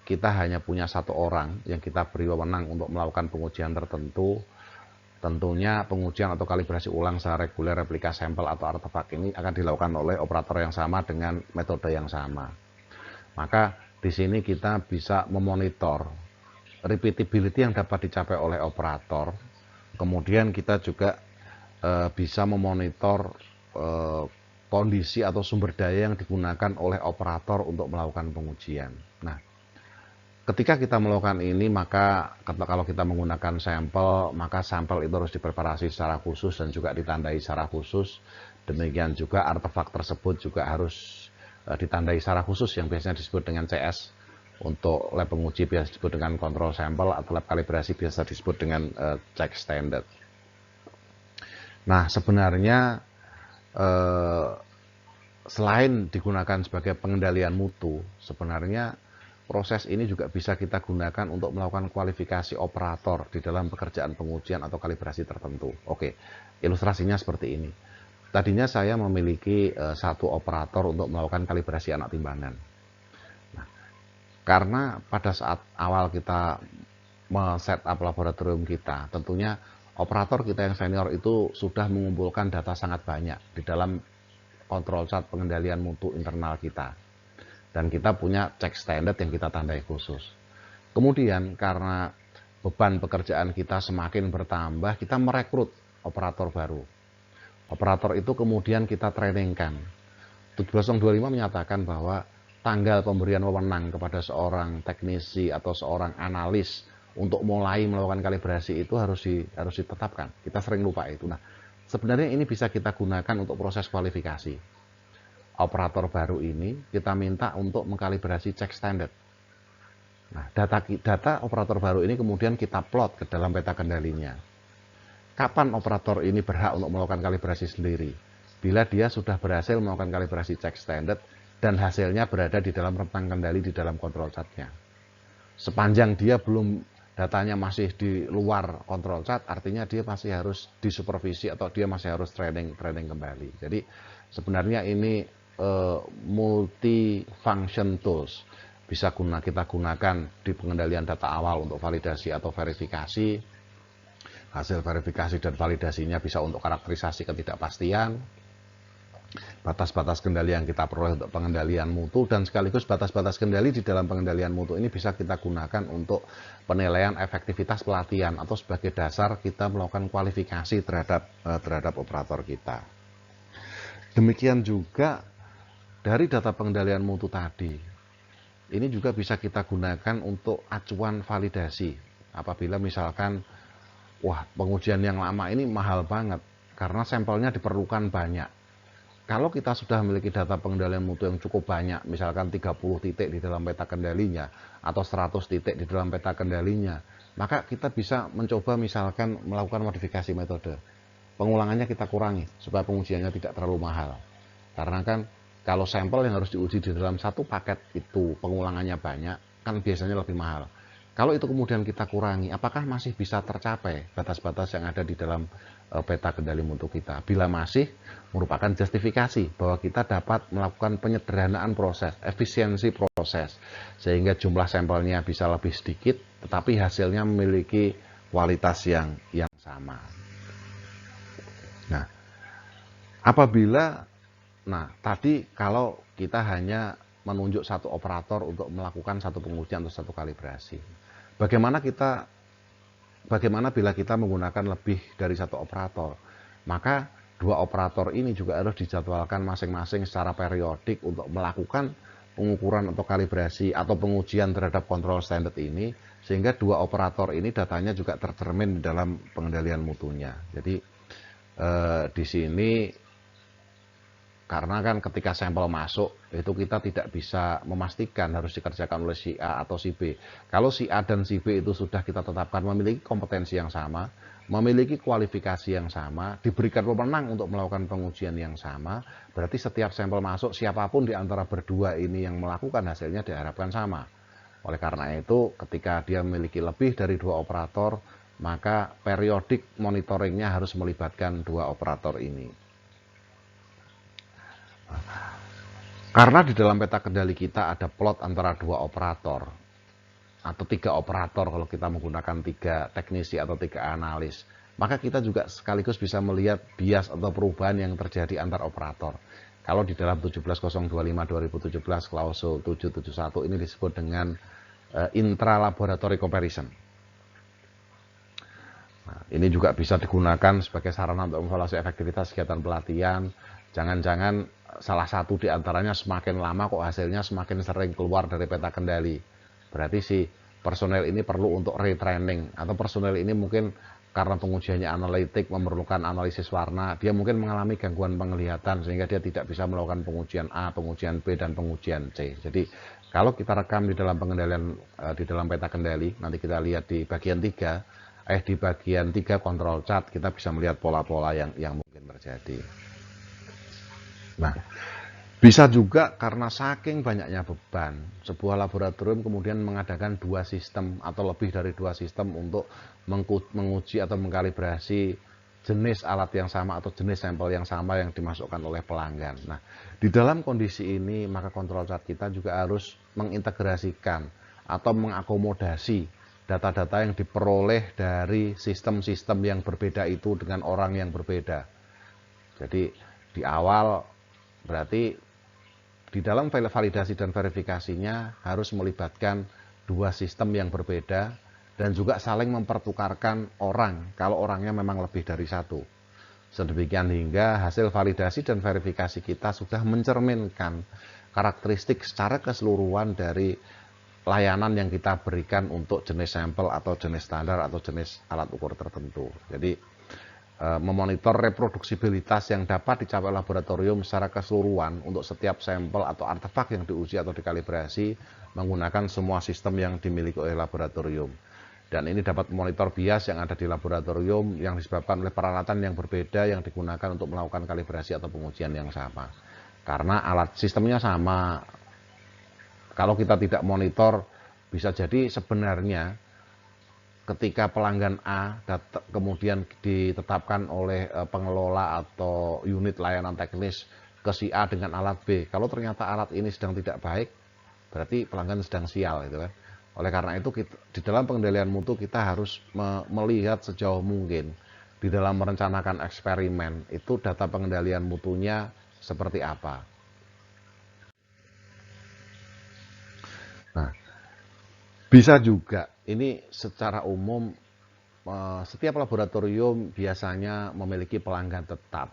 kita hanya punya satu orang yang kita beri wewenang untuk melakukan pengujian tertentu, tentunya pengujian atau kalibrasi ulang secara reguler replika sampel atau artefak ini akan dilakukan oleh operator yang sama dengan metode yang sama. Maka di sini kita bisa memonitor repeatability yang dapat dicapai oleh operator. Kemudian kita juga bisa memonitor kondisi atau sumber daya yang digunakan oleh operator untuk melakukan pengujian. Nah, ketika kita melakukan ini, maka kalau kita menggunakan sampel, maka sampel itu harus dipreparasi secara khusus dan juga ditandai secara khusus. Demikian juga artefak tersebut juga harus ditandai secara khusus yang biasanya disebut dengan CS. Untuk lab penguji biasa disebut dengan kontrol sampel, atau lab kalibrasi biasa disebut dengan check standard. Nah, sebenarnya selain digunakan sebagai pengendalian mutu, sebenarnya proses ini juga bisa kita gunakan untuk melakukan kualifikasi operator di dalam pekerjaan pengujian atau kalibrasi tertentu. Oke, ilustrasinya seperti ini. Tadinya saya memiliki satu operator untuk melakukan kalibrasi anak timbangan. Nah, karena pada saat awal kita men-setup laboratorium kita, tentunya operator kita yang senior itu sudah mengumpulkan data sangat banyak di dalam kontrol chart pengendalian mutu internal kita. Dan kita punya check standard yang kita tandai khusus. Kemudian karena beban pekerjaan kita semakin bertambah, kita merekrut operator baru. Operator itu kemudian kita trainingkan. 17025 menyatakan bahwa tanggal pemberian wewenang kepada seorang teknisi atau seorang analis untuk mulai melakukan kalibrasi itu harus ditetapkan. Kita sering lupa itu. Nah, sebenarnya ini bisa kita gunakan untuk proses kualifikasi. Operator baru ini kita minta untuk mengkalibrasi check standard. Nah, data operator baru ini kemudian kita plot ke dalam peta kendalinya. Kapan operator ini berhak untuk melakukan kalibrasi sendiri? Bila dia sudah berhasil melakukan kalibrasi check standard dan hasilnya berada di dalam rentang kendali di dalam kontrol chartnya. Sepanjang dia belum, datanya masih di luar kontrol chart, artinya dia masih harus disupervisi atau dia masih harus training kembali. Jadi sebenarnya ini multi function tools bisa kita gunakan di pengendalian data awal untuk validasi atau verifikasi. Hasil verifikasi dan validasinya bisa untuk karakterisasi ketidakpastian, batas-batas kendali yang kita peroleh untuk pengendalian mutu, dan sekaligus batas-batas kendali di dalam pengendalian mutu ini bisa kita gunakan untuk penilaian efektivitas pelatihan atau sebagai dasar kita melakukan kualifikasi terhadap operator kita. Demikian juga dari data pengendalian mutu tadi, ini juga bisa kita gunakan untuk acuan validasi. Apabila misalkan wah, pengujian yang lama ini mahal banget karena sampelnya diperlukan banyak. Kalau kita sudah memiliki data pengendalian mutu yang cukup banyak, misalkan 30 titik di dalam peta kendalinya atau 100 titik di dalam peta kendalinya, maka kita bisa mencoba misalkan melakukan modifikasi metode. Pengulangannya kita kurangi supaya pengujiannya tidak terlalu mahal. Karena kan kalau sampel yang harus diuji di dalam satu paket itu pengulangannya banyak, kan biasanya lebih mahal. Kalau itu kemudian kita kurangi, apakah masih bisa tercapai batas-batas yang ada di dalam peta kendali mutu kita? Bila masih, merupakan justifikasi bahwa kita dapat melakukan penyederhanaan proses, efisiensi proses, sehingga jumlah sampelnya bisa lebih sedikit, tetapi hasilnya memiliki kualitas yang sama. Nah, apabila, tadi kalau kita hanya menunjuk satu operator untuk melakukan satu pengujian atau satu kalibrasi. Bagaimana bila kita menggunakan lebih dari satu operator? Maka dua operator ini juga harus dijadwalkan masing-masing secara periodik untuk melakukan pengukuran atau kalibrasi atau pengujian terhadap kontrol standar ini, sehingga dua operator ini datanya juga tercermin dalam pengendalian mutunya. Jadi di sini karena kan ketika sampel masuk itu kita tidak bisa memastikan harus dikerjakan oleh si A atau si B. Kalau si A dan si B itu sudah kita tetapkan memiliki kompetensi yang sama, memiliki kualifikasi yang sama, diberikan wewenang untuk melakukan pengujian yang sama, berarti setiap sampel masuk siapapun di antara berdua ini yang melakukan hasilnya diharapkan sama. Oleh karena itu ketika dia memiliki lebih dari dua operator, maka periodik monitoringnya harus melibatkan dua operator ini. Karena di dalam peta kendali kita ada plot antara dua operator atau tiga operator kalau kita menggunakan tiga teknisi atau tiga analis, maka kita juga sekaligus bisa melihat bias atau perubahan yang terjadi antar operator. Kalau di dalam 17025/2017 klausul 771 ini disebut dengan intra-laboratory comparison. Nah, ini juga bisa digunakan sebagai sarana untuk evaluasi efektivitas kegiatan pelatihan. Jangan-jangan salah satu di antaranya semakin lama kok hasilnya semakin sering keluar dari peta kendali. Berarti si personel ini perlu untuk retraining, atau personel ini mungkin karena pengujiannya analitik memerlukan analisis warna, dia mungkin mengalami gangguan penglihatan sehingga dia tidak bisa melakukan pengujian A, pengujian B, dan pengujian C. Jadi kalau kita rekam di dalam pengendalian di dalam peta kendali, nanti kita lihat di bagian 3, di bagian 3 control chart, kita bisa melihat pola-pola yang mungkin terjadi. Nah, bisa juga karena saking banyaknya beban, sebuah laboratorium kemudian mengadakan dua sistem atau lebih dari dua sistem untuk menguji atau mengkalibrasi jenis alat yang sama atau jenis sampel yang sama yang dimasukkan oleh pelanggan. Nah, di dalam kondisi ini maka kontrol chart kita juga harus mengintegrasikan atau mengakomodasi data-data yang diperoleh dari sistem-sistem yang berbeda itu dengan orang yang berbeda. Jadi di awal berarti di dalam validasi dan verifikasinya harus melibatkan dua sistem yang berbeda dan juga saling mempertukarkan orang kalau orangnya memang lebih dari satu. Sedemikian hingga hasil validasi dan verifikasi kita sudah mencerminkan karakteristik secara keseluruhan dari layanan yang kita berikan untuk jenis sampel atau jenis standar atau jenis alat ukur tertentu. Jadi memonitor reproduksibilitas yang dapat dicapai laboratorium secara keseluruhan untuk setiap sampel atau artefak yang diuji atau dikalibrasi menggunakan semua sistem yang dimiliki oleh laboratorium. Dan ini dapat memonitor bias yang ada di laboratorium yang disebabkan oleh peralatan yang berbeda yang digunakan untuk melakukan kalibrasi atau pengujian yang sama. Karena alat sistemnya sama, kalau kita tidak monitor bisa jadi sebenarnya ketika pelanggan A kemudian ditetapkan oleh pengelola atau unit layanan teknis ke si A dengan alat B, kalau ternyata alat ini sedang tidak baik, berarti pelanggan sedang sial gitu kan. Oleh karena itu di dalam pengendalian mutu kita harus melihat sejauh mungkin di dalam merencanakan eksperimen itu data pengendalian mutunya seperti apa. Nah, bisa juga ini secara umum setiap laboratorium biasanya memiliki pelanggan tetap.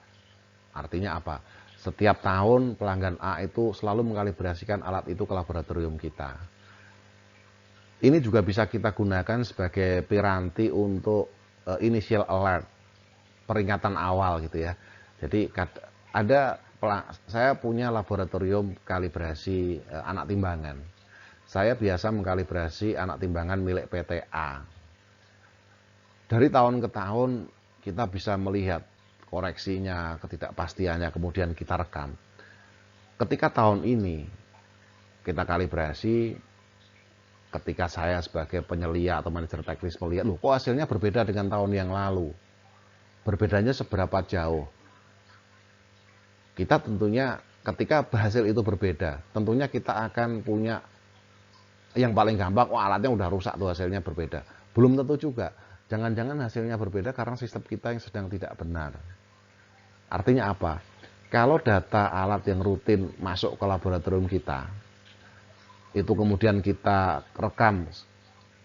Artinya apa? Setiap tahun pelanggan A itu selalu mengkalibrasikan alat itu ke laboratorium kita. Ini juga bisa kita gunakan sebagai piranti untuk initial alert, peringatan awal gitu ya. Jadi saya punya laboratorium kalibrasi anak timbangan. Saya biasa mengkalibrasi anak timbangan milik PTA. Dari tahun ke tahun kita bisa melihat koreksinya, ketidakpastiannya, kemudian kita rekam. Ketika tahun ini kita kalibrasi, ketika saya sebagai penyelia atau manajer teknis melihat, loh kok hasilnya berbeda dengan tahun yang lalu. Berbedanya seberapa jauh? Kita tentunya ketika hasil itu berbeda, tentunya kita akan punya yang paling gampang, wah alatnya udah rusak tuh hasilnya berbeda. Belum tentu juga. Jangan-jangan hasilnya berbeda karena sistem kita yang sedang tidak benar. Artinya apa? Kalau data alat yang rutin masuk ke laboratorium kita, itu kemudian kita rekam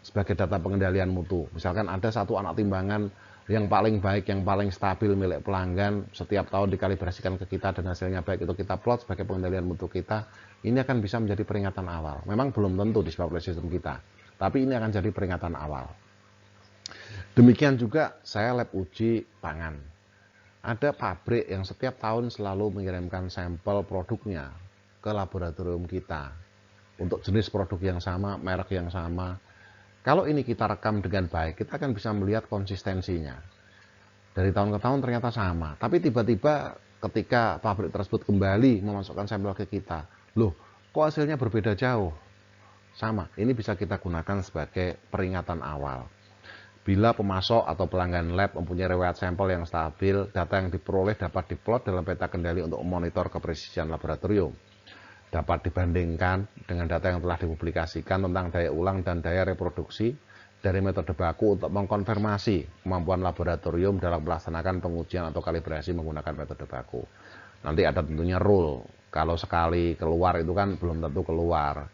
sebagai data pengendalian mutu. Misalkan ada satu anak timbangan yang paling baik, yang paling stabil milik pelanggan, setiap tahun dikalibrasikan ke kita dan hasilnya baik, itu kita plot sebagai pengendalian mutu kita. Ini akan bisa menjadi peringatan awal. Memang belum tentu disebabkan oleh sistem kita, tapi ini akan jadi peringatan awal. Demikian juga saya lab uji pangan. Ada pabrik yang setiap tahun selalu mengirimkan sampel produknya ke laboratorium kita untuk jenis produk yang sama, merek yang sama. Kalau ini kita rekam dengan baik, kita akan bisa melihat konsistensinya. Dari tahun ke tahun ternyata sama, tapi tiba-tiba ketika pabrik tersebut kembali memasukkan sampel ke kita, loh, kok hasilnya berbeda jauh? Sama, ini bisa kita gunakan sebagai peringatan awal. Bila pemasok atau pelanggan lab mempunyai riwayat sampel yang stabil, data yang diperoleh dapat diplot dalam peta kendali untuk memonitor kepresisian laboratorium. Dapat dibandingkan dengan data yang telah dipublikasikan tentang daya ulang dan daya reproduksi dari metode baku untuk mengkonfirmasi kemampuan laboratorium dalam melaksanakan pengujian atau kalibrasi menggunakan metode baku. Nanti ada tentunya rule, kalau sekali keluar itu kan belum tentu keluar,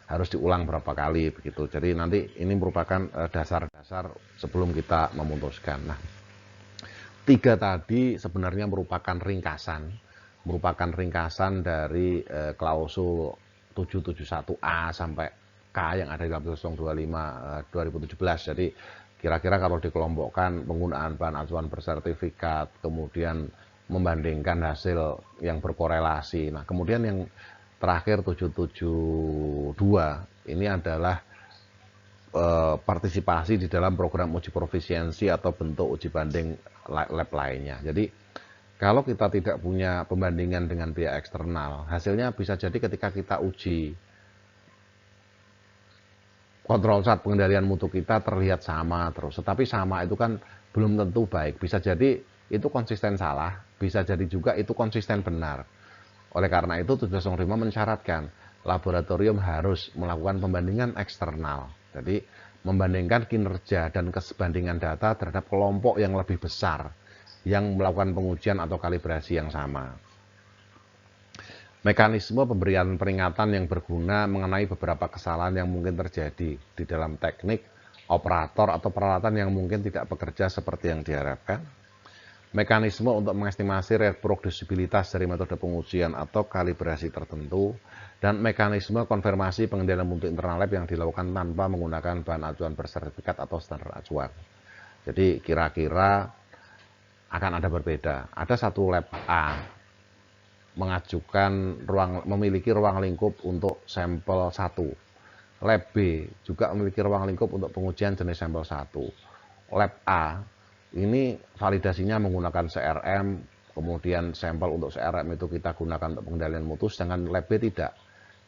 harus diulang berapa kali begitu. Jadi nanti ini merupakan dasar-dasar sebelum kita memutuskan. Nah, 3 tadi sebenarnya merupakan ringkasan dari klausul 771A sampai K yang ada di dalam 025 2017. Jadi kira-kira kalau dikelompokkan penggunaan bahan acuan bersertifikat, kemudian membandingkan hasil yang berkorelasi. Nah, kemudian yang terakhir 772 ini adalah partisipasi di dalam program uji profisiensi atau bentuk uji banding lab lainnya. Jadi kalau kita tidak punya pembandingan dengan pihak eksternal, hasilnya bisa jadi ketika kita uji kontrol saat pengendalian mutu kita terlihat sama terus. Tetapi sama itu kan belum tentu baik. Bisa jadi itu konsisten salah, bisa jadi juga itu konsisten benar. Oleh karena itu 705 mensyaratkan laboratorium harus melakukan pembandingan eksternal. Jadi membandingkan kinerja dan kesebandingan data terhadap kelompok yang lebih besar yang melakukan pengujian atau kalibrasi yang sama. Mekanisme pemberian peringatan yang berguna mengenai beberapa kesalahan yang mungkin terjadi di dalam teknik, operator, atau peralatan yang mungkin tidak bekerja seperti yang diharapkan. Mekanisme untuk mengestimasi reproduksibilitas dari metode pengujian atau kalibrasi tertentu, dan mekanisme konfirmasi pengendalian mutu internal lab yang dilakukan tanpa menggunakan bahan acuan bersertifikat atau standar acuan. Jadi kira-kira akan ada berbeda. Ada satu lab A mengajukan memiliki ruang lingkup untuk sampel 1. Lab B juga memiliki ruang lingkup untuk pengujian jenis sampel 1. Lab A ini validasinya menggunakan CRM, kemudian sampel untuk CRM itu kita gunakan untuk pengendalian mutu, sedangkan lab B tidak.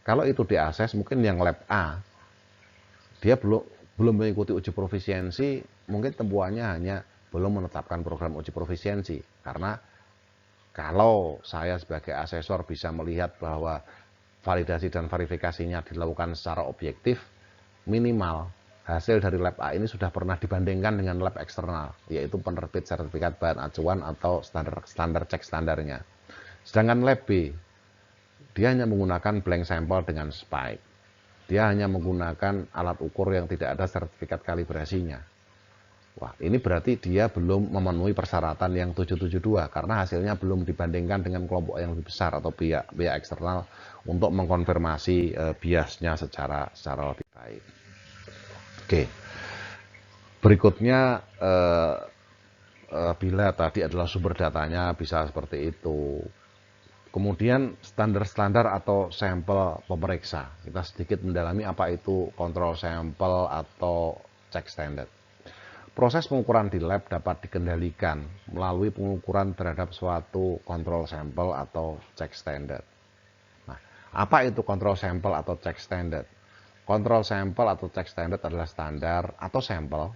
Kalau itu diakses, mungkin yang lab A dia belum mengikuti uji profisiensi, mungkin tempuannya hanya belum menetapkan program uji profisiensi. Karena kalau saya sebagai asesor bisa melihat bahwa validasi dan verifikasinya dilakukan secara objektif, minimal hasil dari lab A ini sudah pernah dibandingkan dengan lab eksternal, yaitu penerbit sertifikat bahan acuan atau standar cek standarnya. Sedangkan lab B, dia hanya menggunakan blank sampel dengan spike. Dia hanya menggunakan alat ukur yang tidak ada sertifikat kalibrasinya. Wah, ini berarti dia belum memenuhi persyaratan yang 772 karena hasilnya belum dibandingkan dengan kelompok yang lebih besar atau pihak eksternal untuk mengkonfirmasi biasnya secara lebih baik. Oke, berikutnya bila tadi adalah sumber datanya bisa seperti itu. Kemudian standar-standar atau sampel pemeriksa. Kita sedikit mendalami apa itu kontrol sampel atau cek standar. Proses pengukuran di lab dapat dikendalikan melalui pengukuran terhadap suatu kontrol sampel atau cek standar. Nah, apa itu kontrol sampel atau cek standar? Kontrol sampel atau cek standar adalah standar atau sampel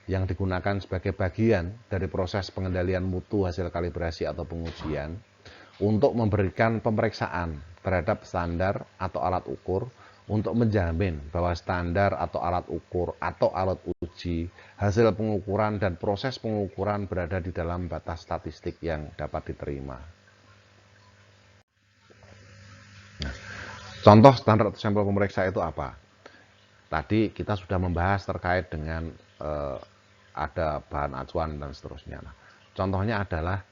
yang digunakan sebagai bagian dari proses pengendalian mutu hasil kalibrasi atau pengujian untuk memberikan pemeriksaan terhadap standar atau alat ukur untuk menjamin bahwa standar atau alat ukur atau alat uji, hasil pengukuran dan proses pengukuran berada di dalam batas statistik yang dapat diterima. Nah, Contoh standar sampel pemeriksa itu apa? Tadi kita sudah membahas terkait dengan ada bahan acuan dan seterusnya. Nah, contohnya adalah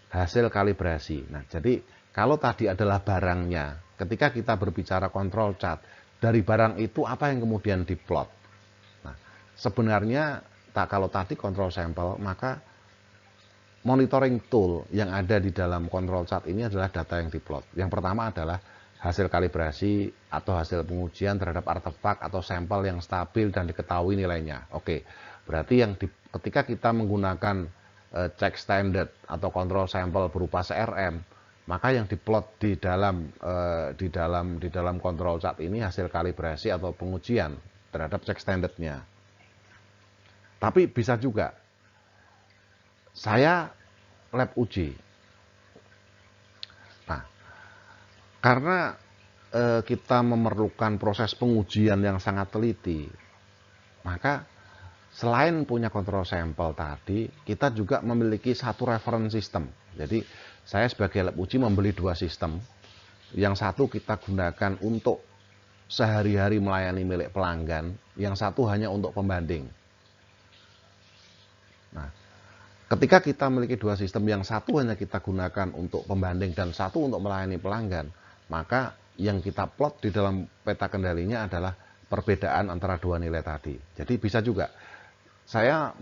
hasil kalibrasi. Nah, jadi kalau tadi adalah barangnya, ketika kita berbicara kontrol cat, dari barang itu apa yang kemudian diplot? Nah, sebenarnya kalau tadi kontrol sampel, maka monitoring tool yang ada di dalam kontrol cat ini adalah data yang diplot. Yang pertama adalah hasil kalibrasi atau hasil pengujian terhadap artefak atau sampel yang stabil dan diketahui nilainya. Oke, berarti ketika kita menggunakan check standard atau kontrol sampel berupa CRM, maka yang diplot di dalam kontrol cat ini hasil kalibrasi atau pengujian terhadap check standardnya. Tapi bisa juga saya lab uji. Nah, karena kita memerlukan proses pengujian yang sangat teliti, maka selain punya kontrol sampel tadi, kita juga memiliki satu reference system. Jadi saya sebagai lab uji membeli dua sistem. Yang satu kita gunakan untuk sehari-hari melayani milik pelanggan, yang satu hanya untuk pembanding. Nah, ketika kita memiliki dua sistem, yang satu hanya kita gunakan untuk pembanding dan satu untuk melayani pelanggan, maka yang kita plot di dalam peta kendalinya adalah perbedaan antara dua nilai tadi. Jadi bisa juga saya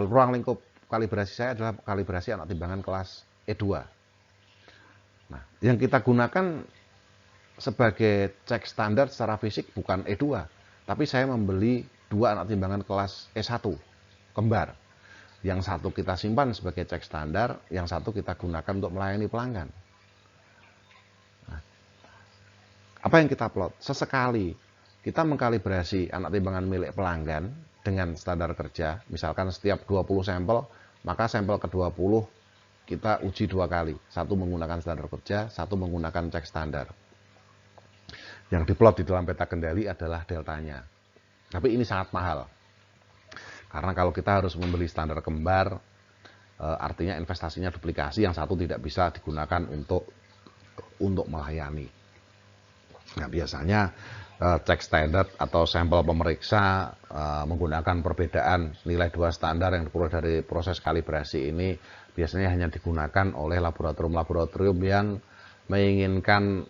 ruang lingkup kalibrasi saya adalah kalibrasi anak timbangan kelas E2. Nah, yang kita gunakan sebagai cek standar secara fisik bukan E2, tapi saya membeli dua anak timbangan kelas E1 kembar. Yang satu kita simpan sebagai cek standar, yang satu kita gunakan untuk melayani pelanggan. Nah, apa yang kita plot? Sesekali kita mengkalibrasi anak timbangan milik pelanggan dengan standar kerja, misalkan setiap 20 sampel, maka sampel ke-20 kita uji dua kali. Satu menggunakan standar kerja, satu menggunakan cek standar. Yang diplot di dalam peta kendali adalah deltanya. Tapi ini sangat mahal. Karena kalau kita harus membeli standar kembar, artinya investasinya duplikasi, yang satu tidak bisa digunakan untuk melayani. Nah, biasanya cek standar atau sampel pemeriksa menggunakan perbedaan nilai dua standar yang diperoleh dari proses kalibrasi ini biasanya hanya digunakan oleh laboratorium-laboratorium yang menginginkan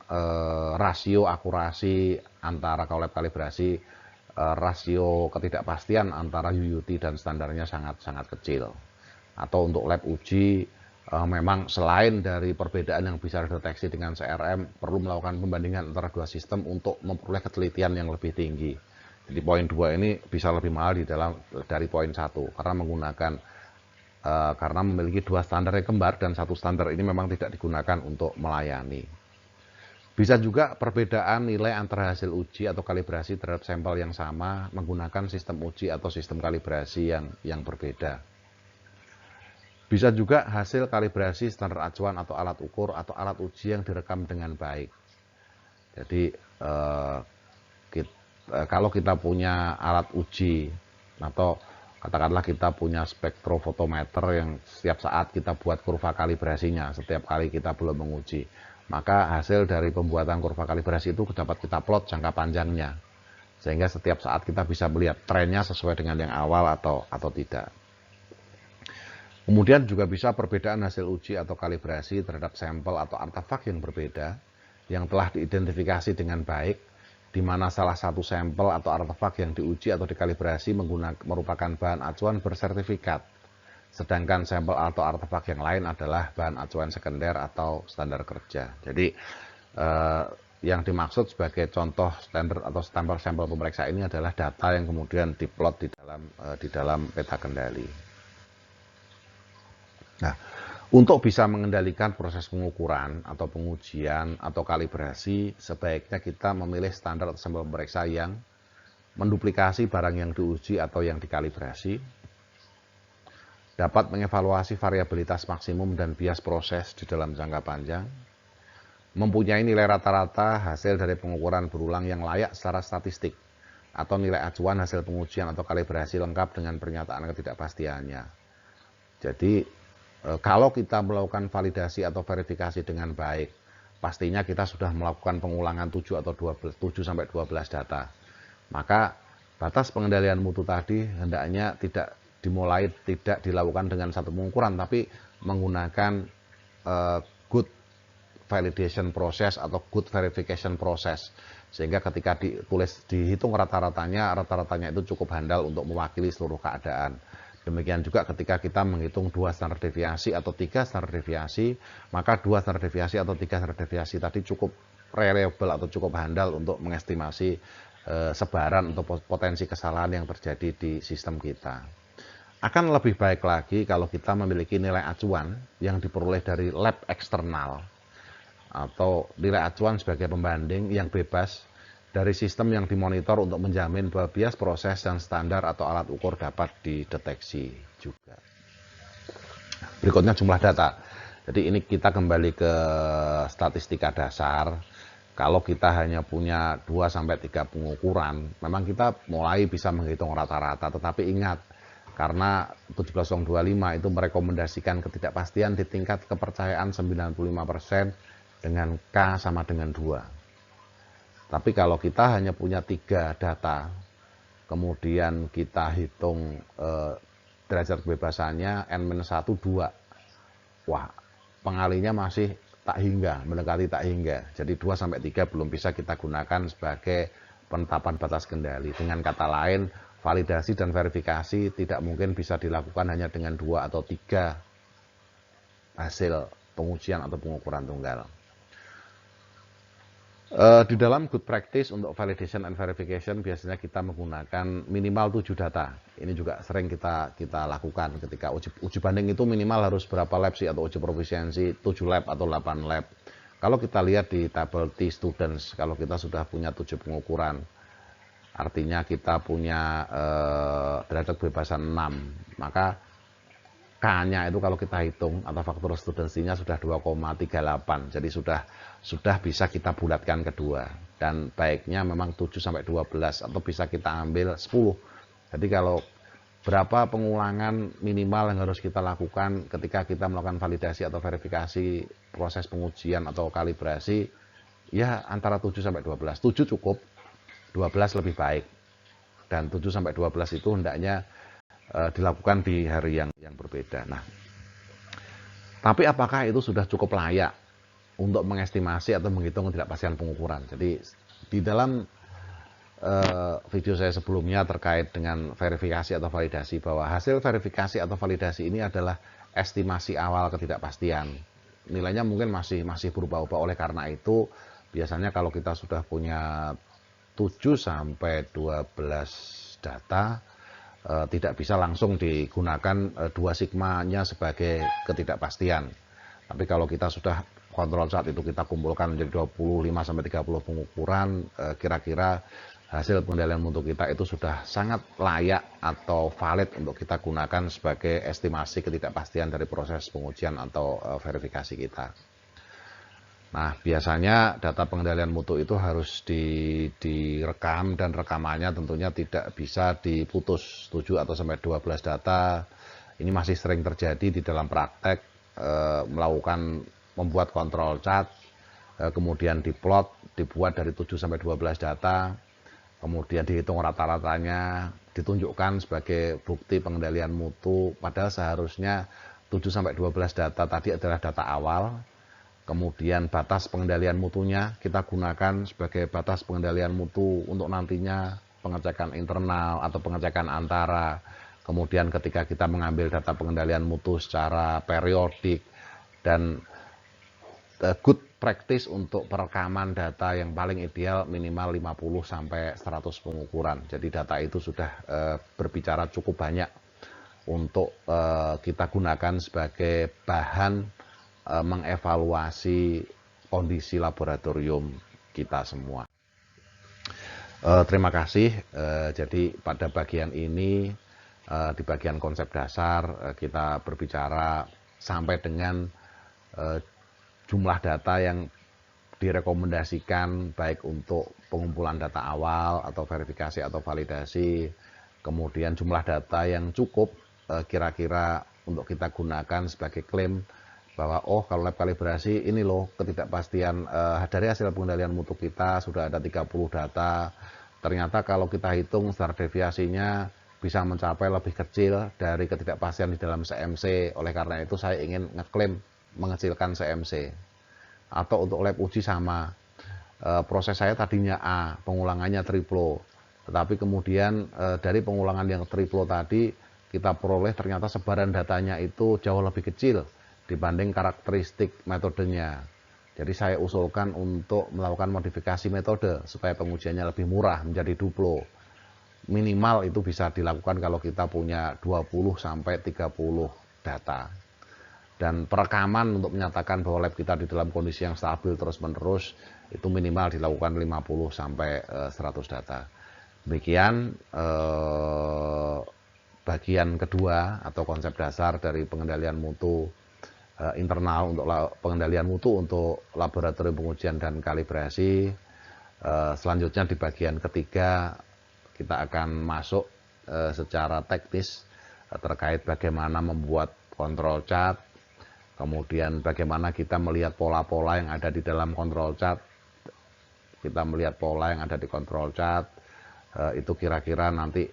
rasio akurasi antara lab kalibrasi, rasio ketidakpastian antara UUT dan standarnya sangat-sangat kecil. Atau untuk lab uji memang selain dari perbedaan yang bisa dideteksi dengan CRM, perlu melakukan pembandingan antara dua sistem untuk memperoleh ketelitian yang lebih tinggi. Jadi poin 2 ini bisa lebih mahal dari poin 1 karena memiliki dua standar yang kembar dan satu standar ini memang tidak digunakan untuk melayani. Bisa juga perbedaan nilai antara hasil uji atau kalibrasi terhadap sampel yang sama menggunakan sistem uji atau sistem kalibrasi yang berbeda. Bisa juga hasil kalibrasi standar acuan atau alat ukur atau alat uji yang direkam dengan baik. Jadi kalau kita punya alat uji atau katakanlah kita punya spektrofotometer yang setiap saat kita buat kurva kalibrasinya setiap kali kita belum menguji, maka hasil dari pembuatan kurva kalibrasi itu dapat kita plot jangka panjangnya, sehingga setiap saat kita bisa melihat trennya sesuai dengan yang awal atau tidak. Kemudian juga bisa perbedaan hasil uji atau kalibrasi terhadap sampel atau artefak yang berbeda yang telah diidentifikasi dengan baik, di mana salah satu sampel atau artefak yang diuji atau dikalibrasi merupakan bahan acuan bersertifikat, sedangkan sampel atau artefak yang lain adalah bahan acuan sekunder atau standar kerja. Jadi yang dimaksud sebagai contoh standar atau standar sampel pemeriksa ini adalah data yang kemudian diplot di dalam peta kendali. Nah, untuk bisa mengendalikan proses pengukuran atau pengujian atau kalibrasi, sebaiknya kita memilih standar atau sampel pemeriksa yang menduplikasi barang yang diuji atau yang dikalibrasi, dapat mengevaluasi variabilitas maksimum dan bias proses di dalam jangka panjang, mempunyai nilai rata-rata hasil dari pengukuran berulang yang layak secara statistik, atau nilai acuan hasil pengujian atau kalibrasi lengkap dengan pernyataan ketidakpastiannya. Jadi, kalau kita melakukan validasi atau verifikasi dengan baik, pastinya kita sudah melakukan pengulangan 7 atau 12, 7 sampai 12 data. Maka batas pengendalian mutu tadi hendaknya tidak dilakukan dengan satu pengukuran, tapi menggunakan good validation process atau good verification process, sehingga ketika dihitung rata-ratanya itu cukup handal untuk mewakili seluruh keadaan. Demikian juga ketika kita menghitung 2 standar deviasi atau 3 standar deviasi, maka 2 standar deviasi atau 3 standar deviasi tadi cukup reliable atau cukup handal untuk mengestimasi sebaran atau potensi kesalahan yang terjadi di sistem kita. Akan lebih baik lagi kalau kita memiliki nilai acuan yang diperoleh dari lab eksternal atau nilai acuan sebagai pembanding yang bebas dari sistem yang dimonitor untuk menjamin bahwa bias proses dan standar atau alat ukur dapat dideteksi juga. Berikutnya jumlah data. Jadi ini kita kembali ke statistika dasar. Kalau kita hanya punya 2-3 pengukuran, memang kita mulai bisa menghitung rata-rata. Tetapi ingat, karena 17025 itu merekomendasikan ketidakpastian di tingkat kepercayaan 95% dengan K sama dengan 2. Tapi kalau kita hanya punya 3 data, kemudian kita hitung derajat kebebasannya N-1, 2. Wah, pengalinya masih tak hingga, mendekati tak hingga. Jadi 2-3 belum bisa kita gunakan sebagai penetapan batas kendali. Dengan kata lain, validasi dan verifikasi tidak mungkin bisa dilakukan hanya dengan 2 atau 3 hasil pengujian atau pengukuran tunggal. Di dalam good practice untuk validation and verification biasanya kita menggunakan minimal 7 data. Ini juga sering kita lakukan ketika uji banding itu minimal harus berapa lab sih, atau uji profisiensi 7 lab atau 8 lab. Kalau kita lihat di tabel T students, kalau kita sudah punya 7 pengukuran, artinya kita punya derajat kebebasan 6, maka K-nya itu kalau kita hitung atau faktor studensinya sudah 2,38. Jadi sudah bisa kita bulatkan kedua. Dan baiknya memang 7-12 atau bisa kita ambil 10. Jadi kalau berapa pengulangan minimal yang harus kita lakukan ketika kita melakukan validasi atau verifikasi proses pengujian atau kalibrasi, ya antara 7-12. 7 cukup, 12 lebih baik. Dan 7-12 itu hendaknya dilakukan di hari yang berbeda. Nah, tapi apakah itu sudah cukup layak untuk mengestimasi atau menghitung ketidakpastian pengukuran? Jadi di dalam video saya sebelumnya terkait dengan verifikasi atau validasi, bahwa hasil verifikasi atau validasi ini adalah estimasi awal ketidakpastian. Nilainya mungkin masih berubah-ubah. Oleh karena itu, biasanya kalau kita sudah punya 7-12 data, tidak bisa langsung digunakan 2 sigmanya sebagai ketidakpastian. Tapi kalau kita sudah kontrol chart itu kita kumpulkan menjadi 25-30 pengukuran, kira-kira hasil pengendalian mutu kita itu sudah sangat layak atau valid untuk kita gunakan sebagai estimasi ketidakpastian dari proses pengujian atau verifikasi kita. Nah, biasanya data pengendalian mutu itu harus direkam, dan rekamannya tentunya tidak bisa diputus. 7 atau sampai 12 data ini masih sering terjadi di dalam praktek, membuat kontrol chart, kemudian dibuat dari 7 sampai 12 data, kemudian dihitung rata-ratanya, ditunjukkan sebagai bukti pengendalian mutu, padahal seharusnya 7 sampai 12 data tadi adalah data awal. Kemudian batas pengendalian mutunya kita gunakan sebagai batas pengendalian mutu untuk nantinya pengecekan internal atau pengecekan antara. Kemudian ketika kita mengambil data pengendalian mutu secara periodik, dan good practice untuk perekaman data yang paling ideal minimal 50-100 pengukuran. Jadi data itu sudah berbicara cukup banyak untuk kita gunakan sebagai bahan mengevaluasi kondisi laboratorium kita semua. Terima kasih. Jadi pada bagian ini, di bagian konsep dasar, kita berbicara sampai dengan jumlah data yang direkomendasikan baik untuk pengumpulan data awal atau verifikasi atau validasi, kemudian jumlah data yang cukup kira-kira untuk kita gunakan sebagai klaim bahwa oh kalau lab kalibrasi ini loh ketidakpastian dari hasil pengendalian mutu kita sudah ada 30 data, ternyata kalau kita hitung standar deviasinya bisa mencapai lebih kecil dari ketidakpastian di dalam CMC. Oleh karena itu saya ingin ngeklaim mengecilkan CMC. Atau untuk lab uji sama, proses saya tadinya A, pengulangannya triplo, tetapi kemudian dari pengulangan yang triplo tadi kita peroleh ternyata sebaran datanya itu jauh lebih kecil dibanding karakteristik metodenya. Jadi saya usulkan untuk melakukan modifikasi metode supaya pengujiannya lebih murah menjadi duplo. Minimal itu bisa dilakukan kalau kita punya 20 sampai 30 data. Dan perekaman untuk menyatakan bahwa lab kita di dalam kondisi yang stabil terus-menerus itu minimal dilakukan 50 sampai 100 data. Demikian bagian kedua atau konsep dasar dari pengendalian mutu internal untuk pengendalian mutu untuk laboratorium pengujian dan kalibrasi. Selanjutnya di bagian ketiga kita akan masuk secara teknis terkait bagaimana membuat control chart, kemudian bagaimana kita melihat pola-pola yang ada di dalam control chart. Kita melihat pola yang ada di control chart, itu kira-kira nanti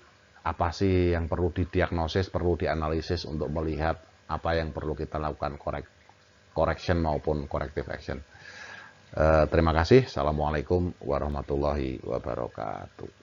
apa sih yang perlu didiagnosis, perlu dianalisis untuk melihat apa yang perlu kita lakukan correction maupun corrective action. Terima kasih. Assalamualaikum warahmatullahi wabarakatuh.